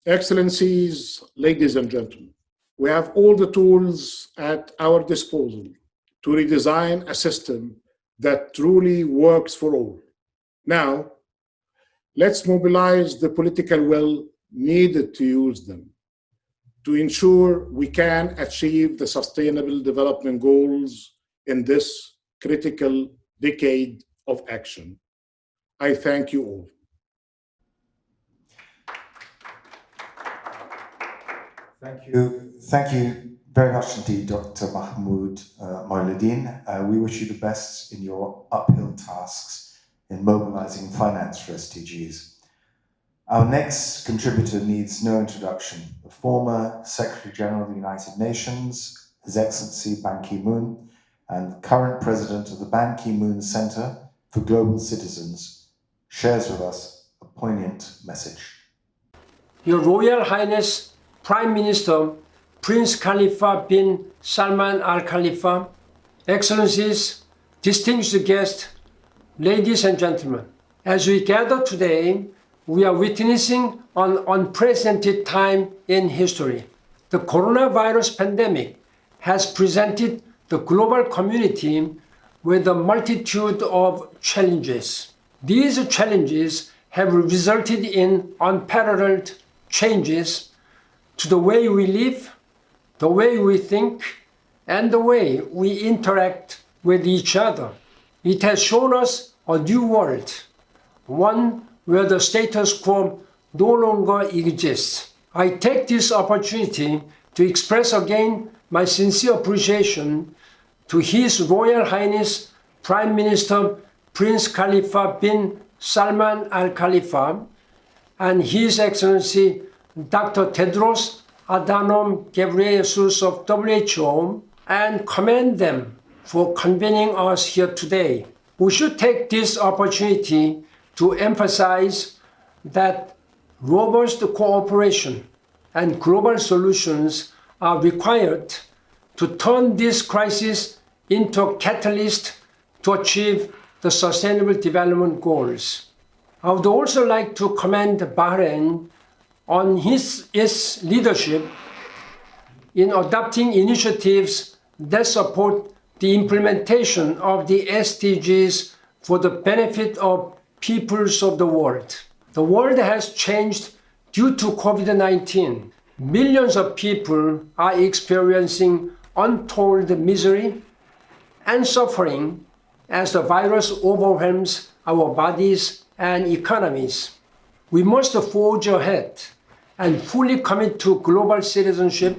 Excellencies, ladies and gentlemen, we have all the tools at our disposal to redesign a system that truly works for all. Now, let's mobilize the political will needed to use them to ensure we can achieve the Sustainable Development Goals in this critical decade of action. I thank you all. Thank you very much indeed, Dr. Mahmoud Moinuddin. We wish you the best in your uphill tasks in mobilizing finance for SDGs. Our next contributor needs no introduction. The former Secretary General of the United Nations, His Excellency Ban Ki-moon, and current President of the Ban Ki-moon Center for Global Citizens, shares with us a poignant message. Your Royal Highness Prime Minister Prince Khalifa bin Salman Al Khalifa, Excellencies, distinguished guests, ladies and gentlemen, as we gather today, we are witnessing an unprecedented time in history. The coronavirus pandemic has presented the global community with a multitude of challenges. These challenges have resulted in unparalleled changes to the way we live, the way we think, and the way we interact with each other. It has shown us a new world, one where the status quo no longer exists. I take this opportunity to express again my sincere appreciation to His Royal Highness Prime Minister Prince Khalifa bin Salman Al Khalifa and His Excellency Dr. Tedros Adhanom Ghebreyesus of WHO, and commend them for convening us here today. We should take this opportunity to emphasize that robust cooperation and global solutions are required to turn this crisis into a catalyst to achieve the Sustainable Development Goals. I would also like to commend Bahrain on its leadership in adopting initiatives that support the implementation of the SDGs for the benefit of peoples of the world. The world has changed due to COVID-19. Millions of people are experiencing untold misery and suffering as the virus overwhelms our bodies and economies. We must forge ahead and fully commit to global citizenship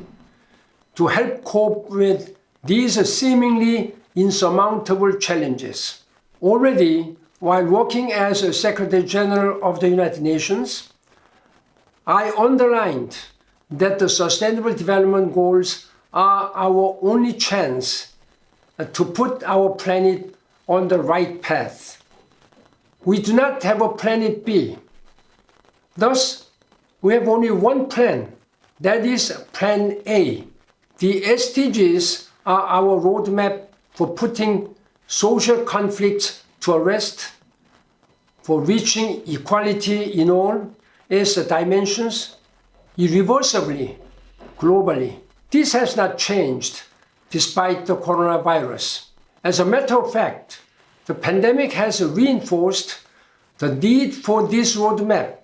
to help cope with these seemingly insurmountable challenges. Already, while working as a Secretary General of the United Nations, I underlined that the Sustainable Development Goals are our only chance to put our planet on the right path. We do not have a planet B. Thus, we have only one plan, that is Plan A. The SDGs are our roadmap for putting social conflicts to rest, for reaching equality in all its dimensions, irreversibly, globally. This has not changed despite the coronavirus. As a matter of fact, the pandemic has reinforced the need for this roadmap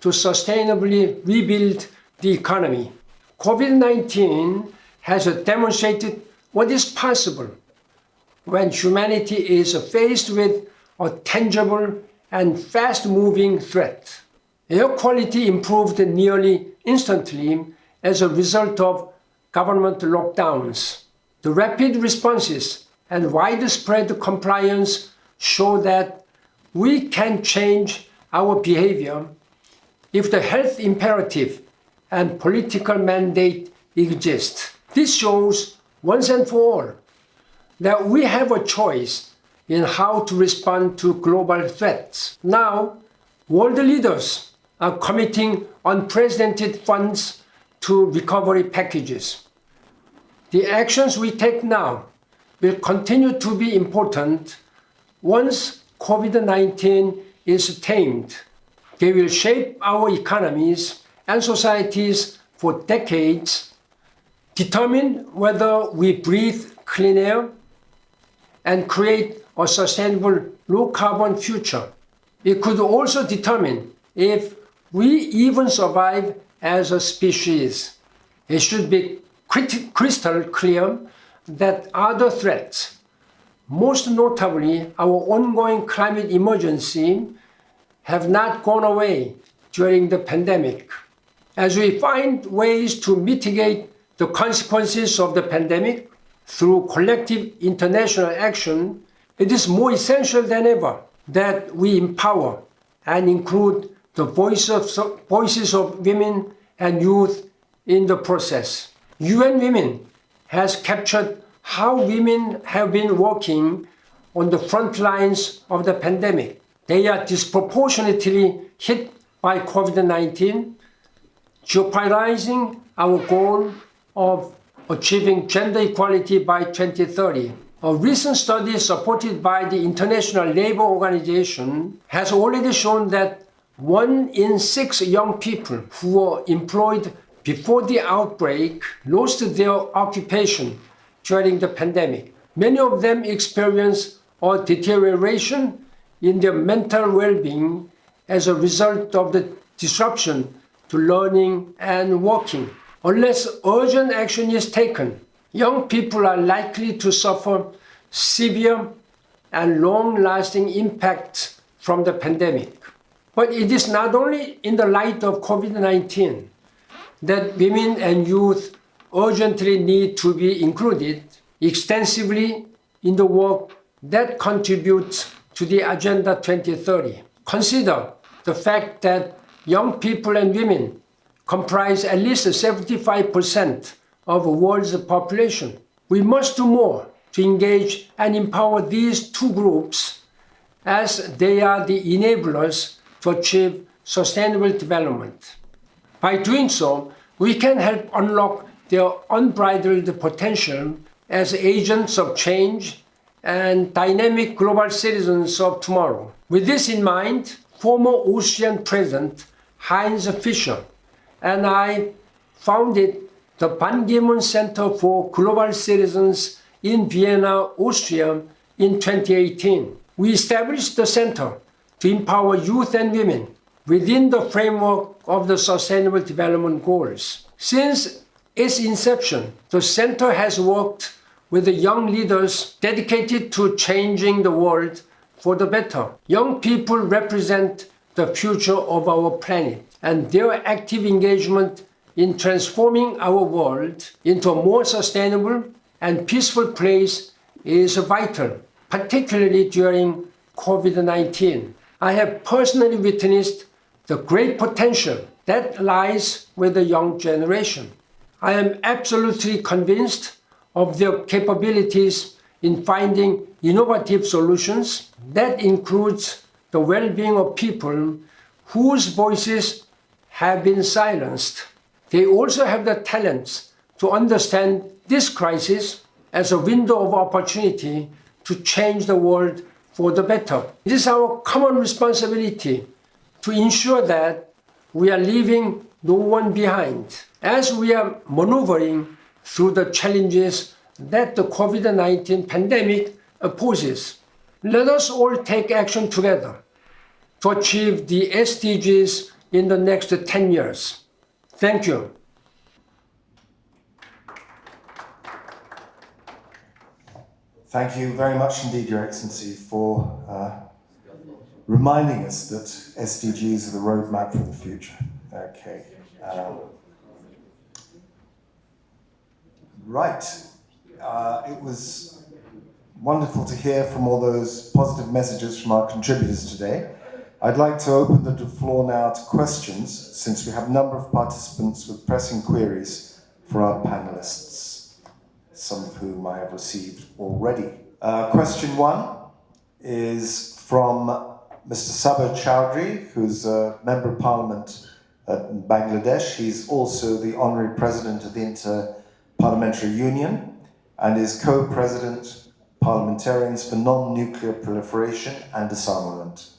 to sustainably rebuild the economy. COVID-19 has demonstrated what is possible when humanity is faced with a tangible and fast-moving threat. Air quality improved nearly instantly as a result of government lockdowns. The rapid responses and widespread compliance show that we can change our behavior if the health imperative and political mandate exist. This shows once and for all that we have a choice in how to respond to global threats. Now, world leaders are committing unprecedented funds to recovery packages. The actions we take now will continue to be important once COVID-19 is tamed. They will shape our economies and societies for decades, determine whether we breathe clean air, and create a sustainable low-carbon future. It could also determine if we even survive as a species. It should be crystal clear that other threats, most notably our ongoing climate emergency, have not gone away during the pandemic. As we find ways to mitigate the consequences of the pandemic through collective international action, it is more essential than ever that we empower and include the voices of women and youth in the process. UN Women has captured how women have been working on the front lines of the pandemic. They are disproportionately hit by COVID-19, jeopardizing our goal of achieving gender equality by 2030. A recent study supported by the International Labour Organization has already shown that 1 in 6 young people who were employed before the outbreak lost their occupation during the pandemic. Many of them experienced a deterioration in their mental well-being as a result of the disruption to learning and working. Unless urgent action is taken, young people are likely to suffer severe and long-lasting impacts from the pandemic. But it is not only in the light of COVID-19 that women and youth urgently need to be included extensively in the work that contributes to the Agenda 2030. Consider the fact that young people and women comprise at least 75% of the world's population. We must do more to engage and empower these two groups, as they are the enablers to achieve sustainable development. By doing so, we can help unlock their unbridled potential as agents of change and dynamic global citizens of tomorrow. With this in mind, former Austrian President Heinz Fischer and I founded the Ban Ki-moon Center for Global Citizens in Vienna, Austria in 2018. We established the center to empower youth and women within the framework of the Sustainable Development Goals. Since its inception, the center has worked with the young leaders dedicated to changing the world for the better. Young people represent the future of our planet, and their active engagement in transforming our world into a more sustainable and peaceful place is vital, particularly during COVID-19. I have personally witnessed the great potential that lies with the young generation. I am absolutely convinced of their capabilities in finding innovative solutions that includes the well-being of people whose voices have been silenced. They also have the talents to understand this crisis as a window of opportunity to change the world for the better. It is our common responsibility to ensure that we are leaving no one behind as we are maneuvering through the challenges that the COVID-19 pandemic poses. Let us all take action together to achieve the SDGs in the next 10 years. Thank you. Thank you very much indeed, Your Excellency, for reminding us that SDGs are the roadmap for the future. Okay. Right. It was wonderful to hear from all those positive messages from our contributors today. I'd like to open the floor now to questions, since we have a number of participants with pressing queries for our panelists, some of whom I have received already. Question one is from Mr. Sabir Chowdhury, who's a Member of Parliament in Bangladesh. He's also the Honorary President of the Inter-Parliamentary Union and is co-president parliamentarians for non-nuclear proliferation and disarmament.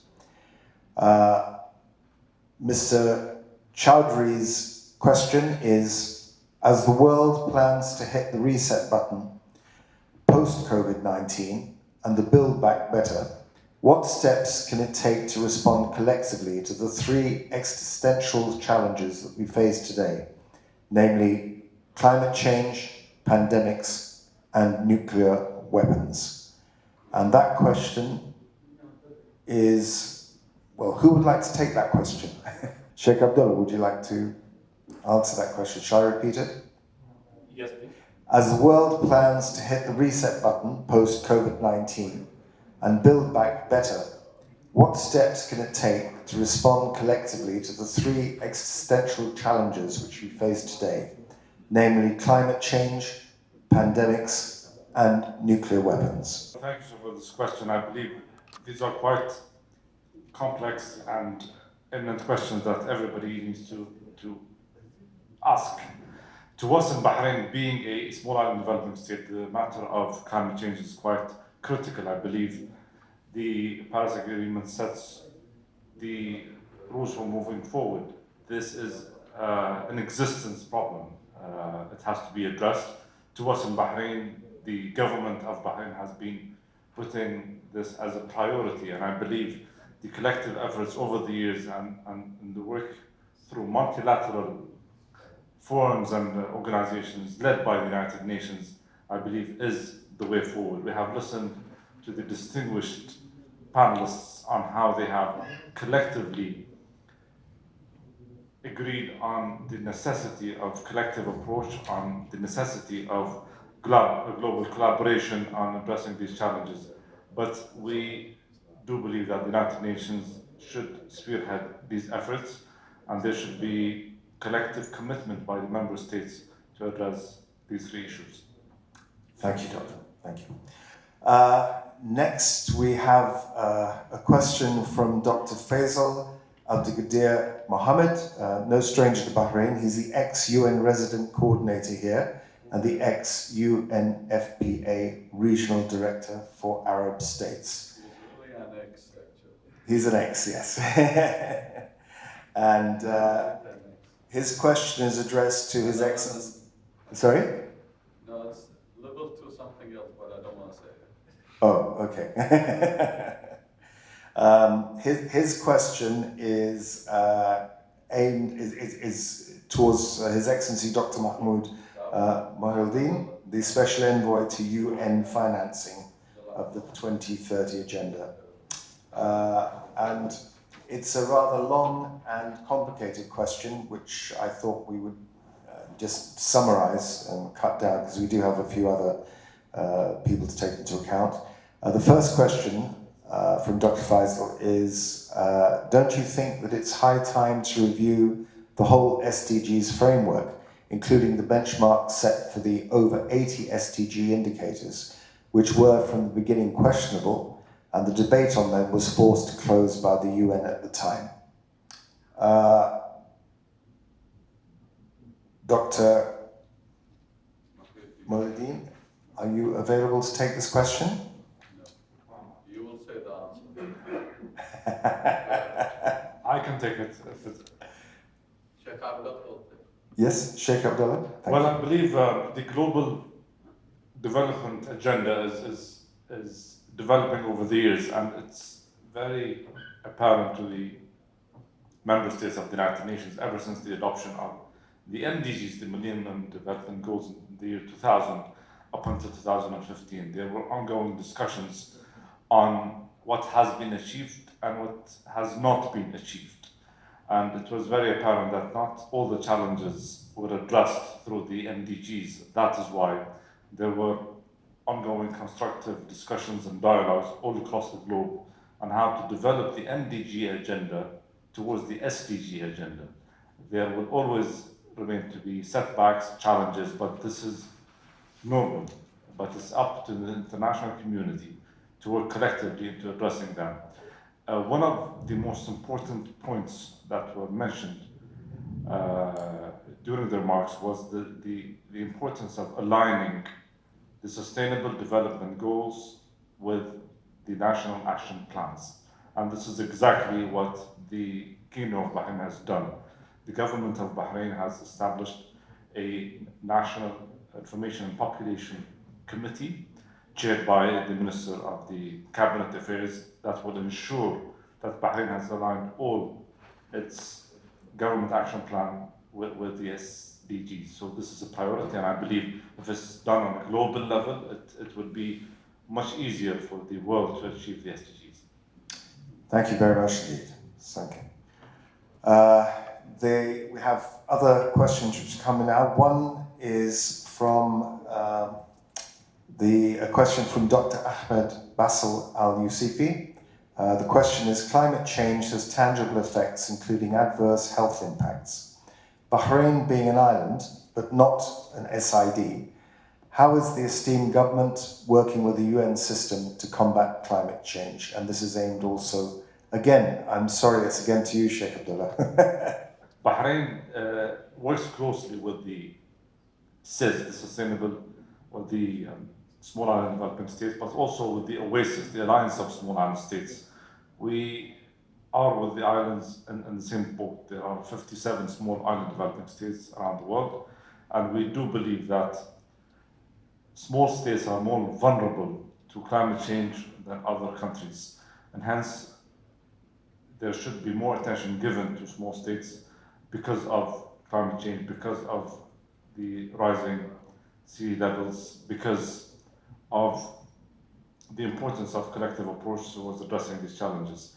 Mr. Chowdhury's question is, as the world plans to hit the reset button post-COVID-19 and the Build Back Better, what steps can it take to respond collectively to the three existential challenges that we face today, namely climate change, pandemics, and nuclear weapons? And that question is, well, who would like to take that question? Sheikh Abdullah, would you like to answer that question? Shall I repeat it? Yes, please. As the world plans to hit the reset button post-COVID-19 and build back better, what steps can it take to respond collectively to the three existential challenges which we face today, namely climate change, pandemics, and nuclear weapons? Thank you for this question. I believe these are quite complex and imminent questions that everybody needs to ask. To us in Bahrain, being a small island developing state, the matter of climate change is quite critical. I believe the Paris Agreement sets the rules for moving forward. This is an existence problem. It has to be addressed. To us in Bahrain, the government of Bahrain has been putting this as a priority, and I believe the collective efforts over the years and the work through multilateral forums and organizations led by the United Nations, I believe, is the way forward. We have listened to the distinguished panelists on how they have collectively agreed on the necessity of collective approach, on the necessity of global collaboration on addressing these challenges. But we do believe that the United Nations should spearhead these efforts, and there should be collective commitment by the member states to address these three issues. Thank you, Doctor. Thank you. Next, we have a question from Dr. Faisal Abdigadir Mohammed, no stranger to Bahrain. He's the ex-UN resident coordinator here and the ex-UNFPA regional director for Arab states. He's an ex, yes. And his question is addressed to His Excellency. Sorry? No, it's level 2 something else, but I don't want to say it. Oh, okay. His question is aimed is towards His Excellency Dr. Mahmoud Mohyeldin, the Special Envoy to UN financing of the 2030 agenda. And it's a rather long and complicated question, which I thought we would just summarize and cut down, because we do have a few other people to take into account. The first question from Dr. Faisal is, don't you think that it's high time to review the whole SDGs framework, including the benchmarks set for the over 80 SDG indicators, which were from the beginning questionable, and the debate on them was forced to close by the UN at the time? Dr. Mohyeldin, are you available to take this question? You will say the answer. I can take it. If it's... Sheikh Abdullah. Yes, Sheikh Abdullah. Well, I believe the global development agenda is developing over the years, and it's very apparent to the member states of the United Nations ever since the adoption of the MDGs, the Millennium Development Goals, in the year 2000 up until 2015. There were ongoing discussions on what has been achieved and what has not been achieved. And it was very apparent that not all the challenges were addressed through the MDGs. That is why there were ongoing constructive discussions and dialogues all across the globe on how to develop the MDG agenda towards the SDG agenda. There will always remain to be setbacks, challenges, but this is normal. But it's up to the international community to work collectively into addressing them. One of the most important points that were mentioned during the remarks was the importance of aligning the Sustainable Development Goals with the national action plans. And this is exactly what the Kingdom of Bahrain has done. The government of Bahrain has established a National Information and Population Committee chaired by the Minister of the Cabinet Affairs that will ensure that Bahrain has aligned all its government action plan with the SDGs. So this is a priority, and I believe if it's done on a global level, it would be much easier for the world to achieve the SDGs. Thank you very much indeed. Thank you. We have other questions which are coming now. One is from a question from Dr. Ahmed Bassel Al-Yusifi. The question is, climate change has tangible effects, including adverse health impacts. Bahrain being an island, but not an SID, how is the esteemed government working with the UN system to combat climate change? And this is aimed also, again, I'm sorry, it's again to you, Sheikh Abdullah. Bahrain works closely with the SIS, the Sustainable, or the Small Island Developing States, but also with the OASIS, the Alliance of Small Island States. We are with the islands in the same boat. There are 57 small island developing states around the world, and we do believe that small states are more vulnerable to climate change than other countries, and hence there should be more attention given to small states because of climate change, because of the rising sea levels, because of the importance of collective approach towards addressing these challenges.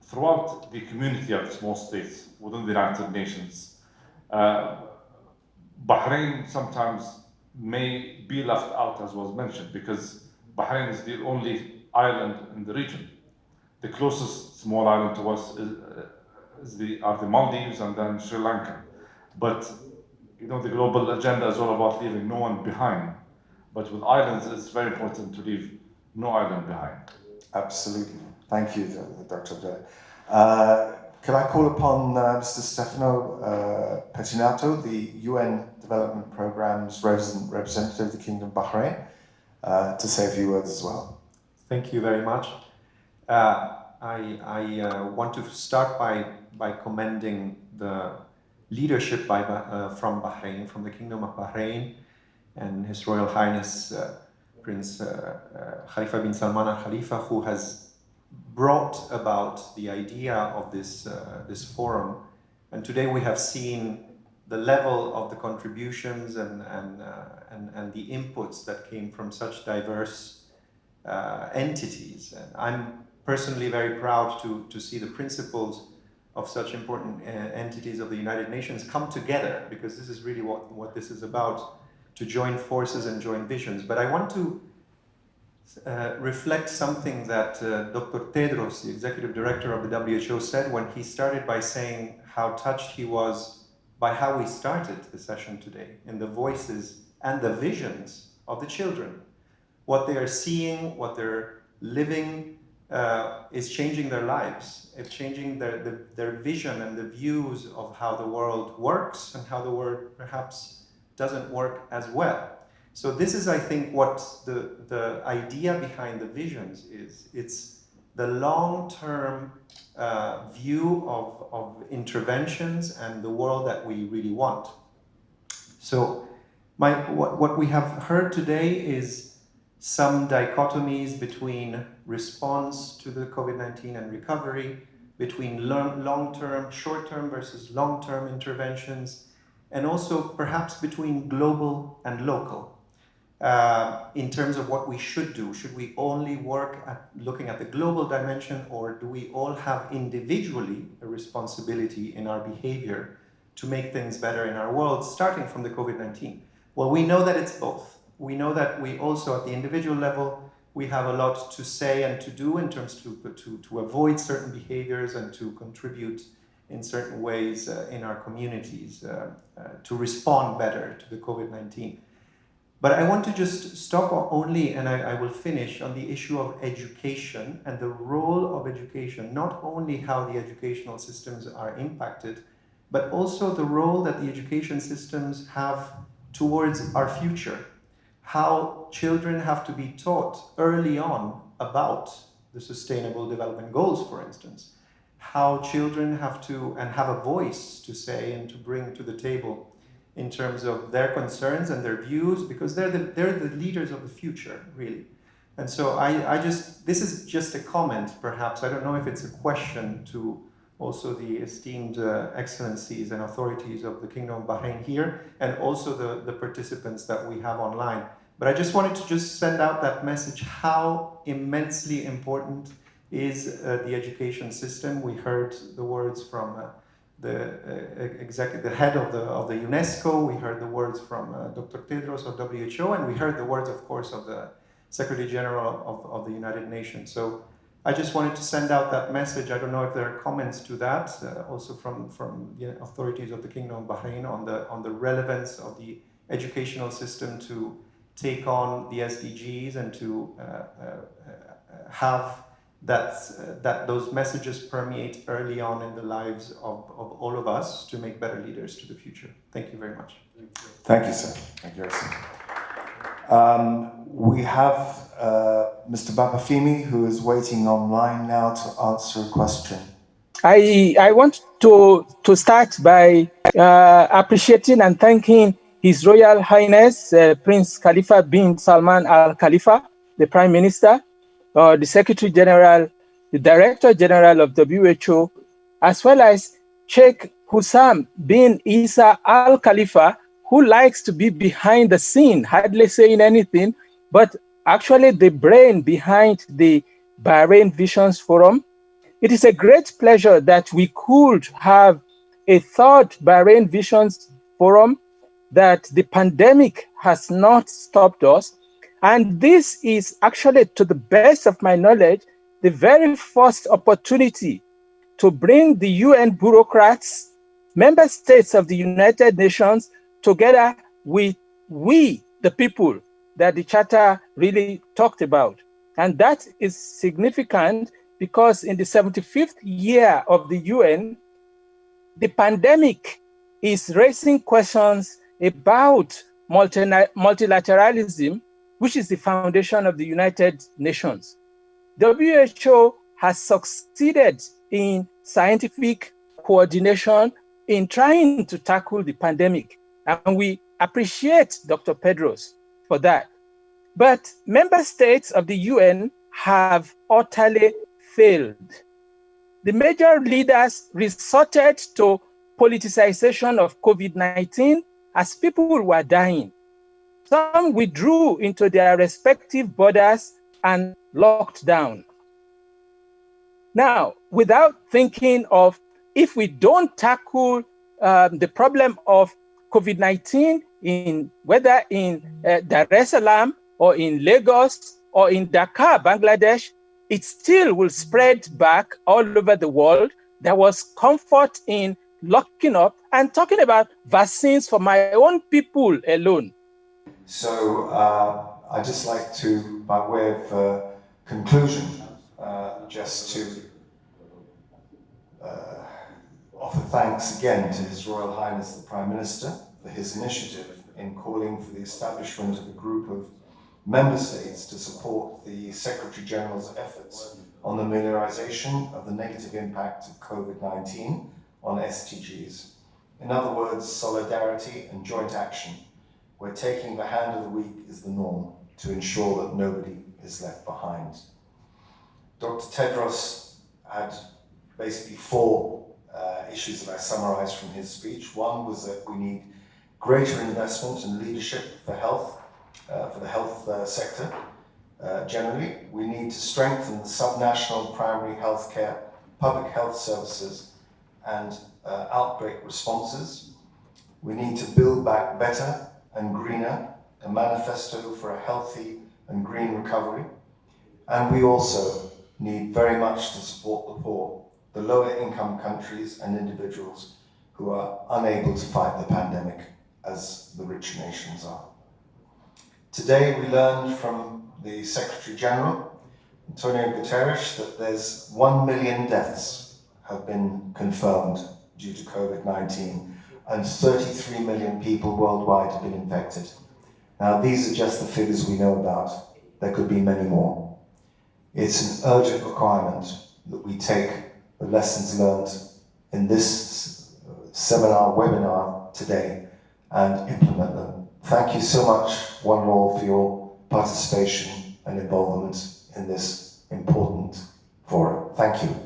Throughout the community of the small states within the United Nations, Bahrain sometimes may be left out, as was mentioned, because Bahrain is the only island in the region. The closest small island to us are the Maldives and then Sri Lanka. But you know, the global agenda is all about leaving no one behind. But with islands, it's very important to leave no island behind. Absolutely. Thank you, Dr. Abdullah. Can I call upon Mr. Stefano Pettinato, the UN Development Programme's representative of the Kingdom of Bahrain, to say a few words as well. Thank you very much. I want to start by commending the leadership from Bahrain, from the Kingdom of Bahrain, and His Royal Highness Prince Khalifa bin Salman Al Khalifa, who has brought about the idea of this forum And today we have seen the level of the contributions and the inputs that came from such diverse entities. And I'm personally very proud to see the principles of such important entities of the United Nations come together, because this is really what this is about, to join forces and join visions. But I want to reflect something that Dr. Tedros, the executive director of the WHO, said when he started by saying how touched he was by how we started the session today, in the voices and the visions of the children. What they are seeing, what they're living is changing their lives. It's changing their vision and the views of how the world works and how the world perhaps doesn't work as well. So this is, I think, what the idea behind the visions is. It's the long-term view of interventions and the world that we really want. So what we have heard today is some dichotomies between response to the COVID-19 and recovery, between long-term, short-term versus long-term interventions, and also perhaps between global and local. In terms of what we should do. Should we only work at looking at the global dimension, or do we all have individually a responsibility in our behavior to make things better in our world, starting from the COVID-19? Well, we know that it's both. We know that we also, at the individual level, we have a lot to say and to do in terms to avoid certain behaviors and to contribute in certain ways in our communities to respond better to the COVID-19. But I want to just stop only, and I will finish, on the issue of education and the role of education, not only how the educational systems are impacted, but also the role that the education systems have towards our future. How children have to be taught early on about the Sustainable Development Goals, for instance. How children have to, and have a voice to say and to bring to the table in terms of their concerns and their views, because they're the leaders of the future, really. And so this is just a comment, perhaps. I don't know if it's a question to also the esteemed excellencies and authorities of the Kingdom of Bahrain here, and also the participants that we have online. But I just wanted to just send out that message, how immensely important is the education system. We heard the words from the head of the UNESCO. We heard the words from Dr. Tedros of WHO, and we heard the words, of course, of the Secretary General of the United Nations. So I just wanted to send out that message. I don't know if there are comments to that, also from the authorities of the Kingdom of Bahrain on the relevance of the educational system to take on the SDGs and to have that those messages permeate early on in the lives of all of us to make better leaders to the future. Thank you very much. Thank you, sir. Thank you, excellent. We have Mr. Babafimi, who is waiting online now to answer a question. I want to start by appreciating and thanking His Royal Highness Prince Khalifa bin Salman Al Khalifa, the Prime Minister, the Secretary General, the Director General of WHO, as well as Sheikh Hussam bin Isa Al Khalifa, who likes to be behind the scene, hardly saying anything, but actually the brain behind the Bahrain Visions Forum. It is a great pleasure that we could have a third Bahrain Visions Forum, that the pandemic has not stopped us. And this is actually, to the best of my knowledge, the very first opportunity to bring the UN bureaucrats, member states of the United Nations, together with we, the people that the Charter really talked about. And that is significant because in the 75th year of the UN, the pandemic is raising questions about multilateralism, which is the foundation of the United Nations. WHO has succeeded in scientific coordination in trying to tackle the pandemic, and we appreciate Dr. Tedros for that. But member states of the UN have utterly failed. The major leaders resorted to politicization of COVID-19 as people were dying. Some withdrew into their respective borders and locked down. Now, without thinking of if we don't tackle the problem of COVID-19 whether in Dar es Salaam or in Lagos or in Dhaka, Bangladesh, it still will spread back all over the world. There was comfort in locking up and talking about vaccines for my own people alone. So I'd just like to, by way of conclusion, just to offer thanks again to His Royal Highness the Prime Minister for his initiative in calling for the establishment of a group of member states to support the Secretary General's efforts on the amelioration of the negative impact of COVID-19 on SDGs. In other words, solidarity and joint action, where taking the hand of the weak is the norm to ensure that nobody is left behind. Dr. Tedros had basically four issues that I summarized from his speech. One was that we need greater investment and leadership for health, for the health sector generally. We need to strengthen the subnational primary healthcare, public health services and outbreak responses. We need to build back better and greener, a manifesto for a healthy and green recovery. And we also need very much to support the poor, the lower income countries and individuals who are unable to fight the pandemic as the rich nations are. Today we learned from the Secretary General, Antonio Guterres, that there's 1 million deaths have been confirmed due to COVID-19 and 33 million people worldwide have been infected. Now these are just the figures we know about. There could be many more. It's an urgent requirement that we take the lessons learned in this webinar today and implement them. Thank you so much, one and all, for your participation and involvement in this important forum. Thank you.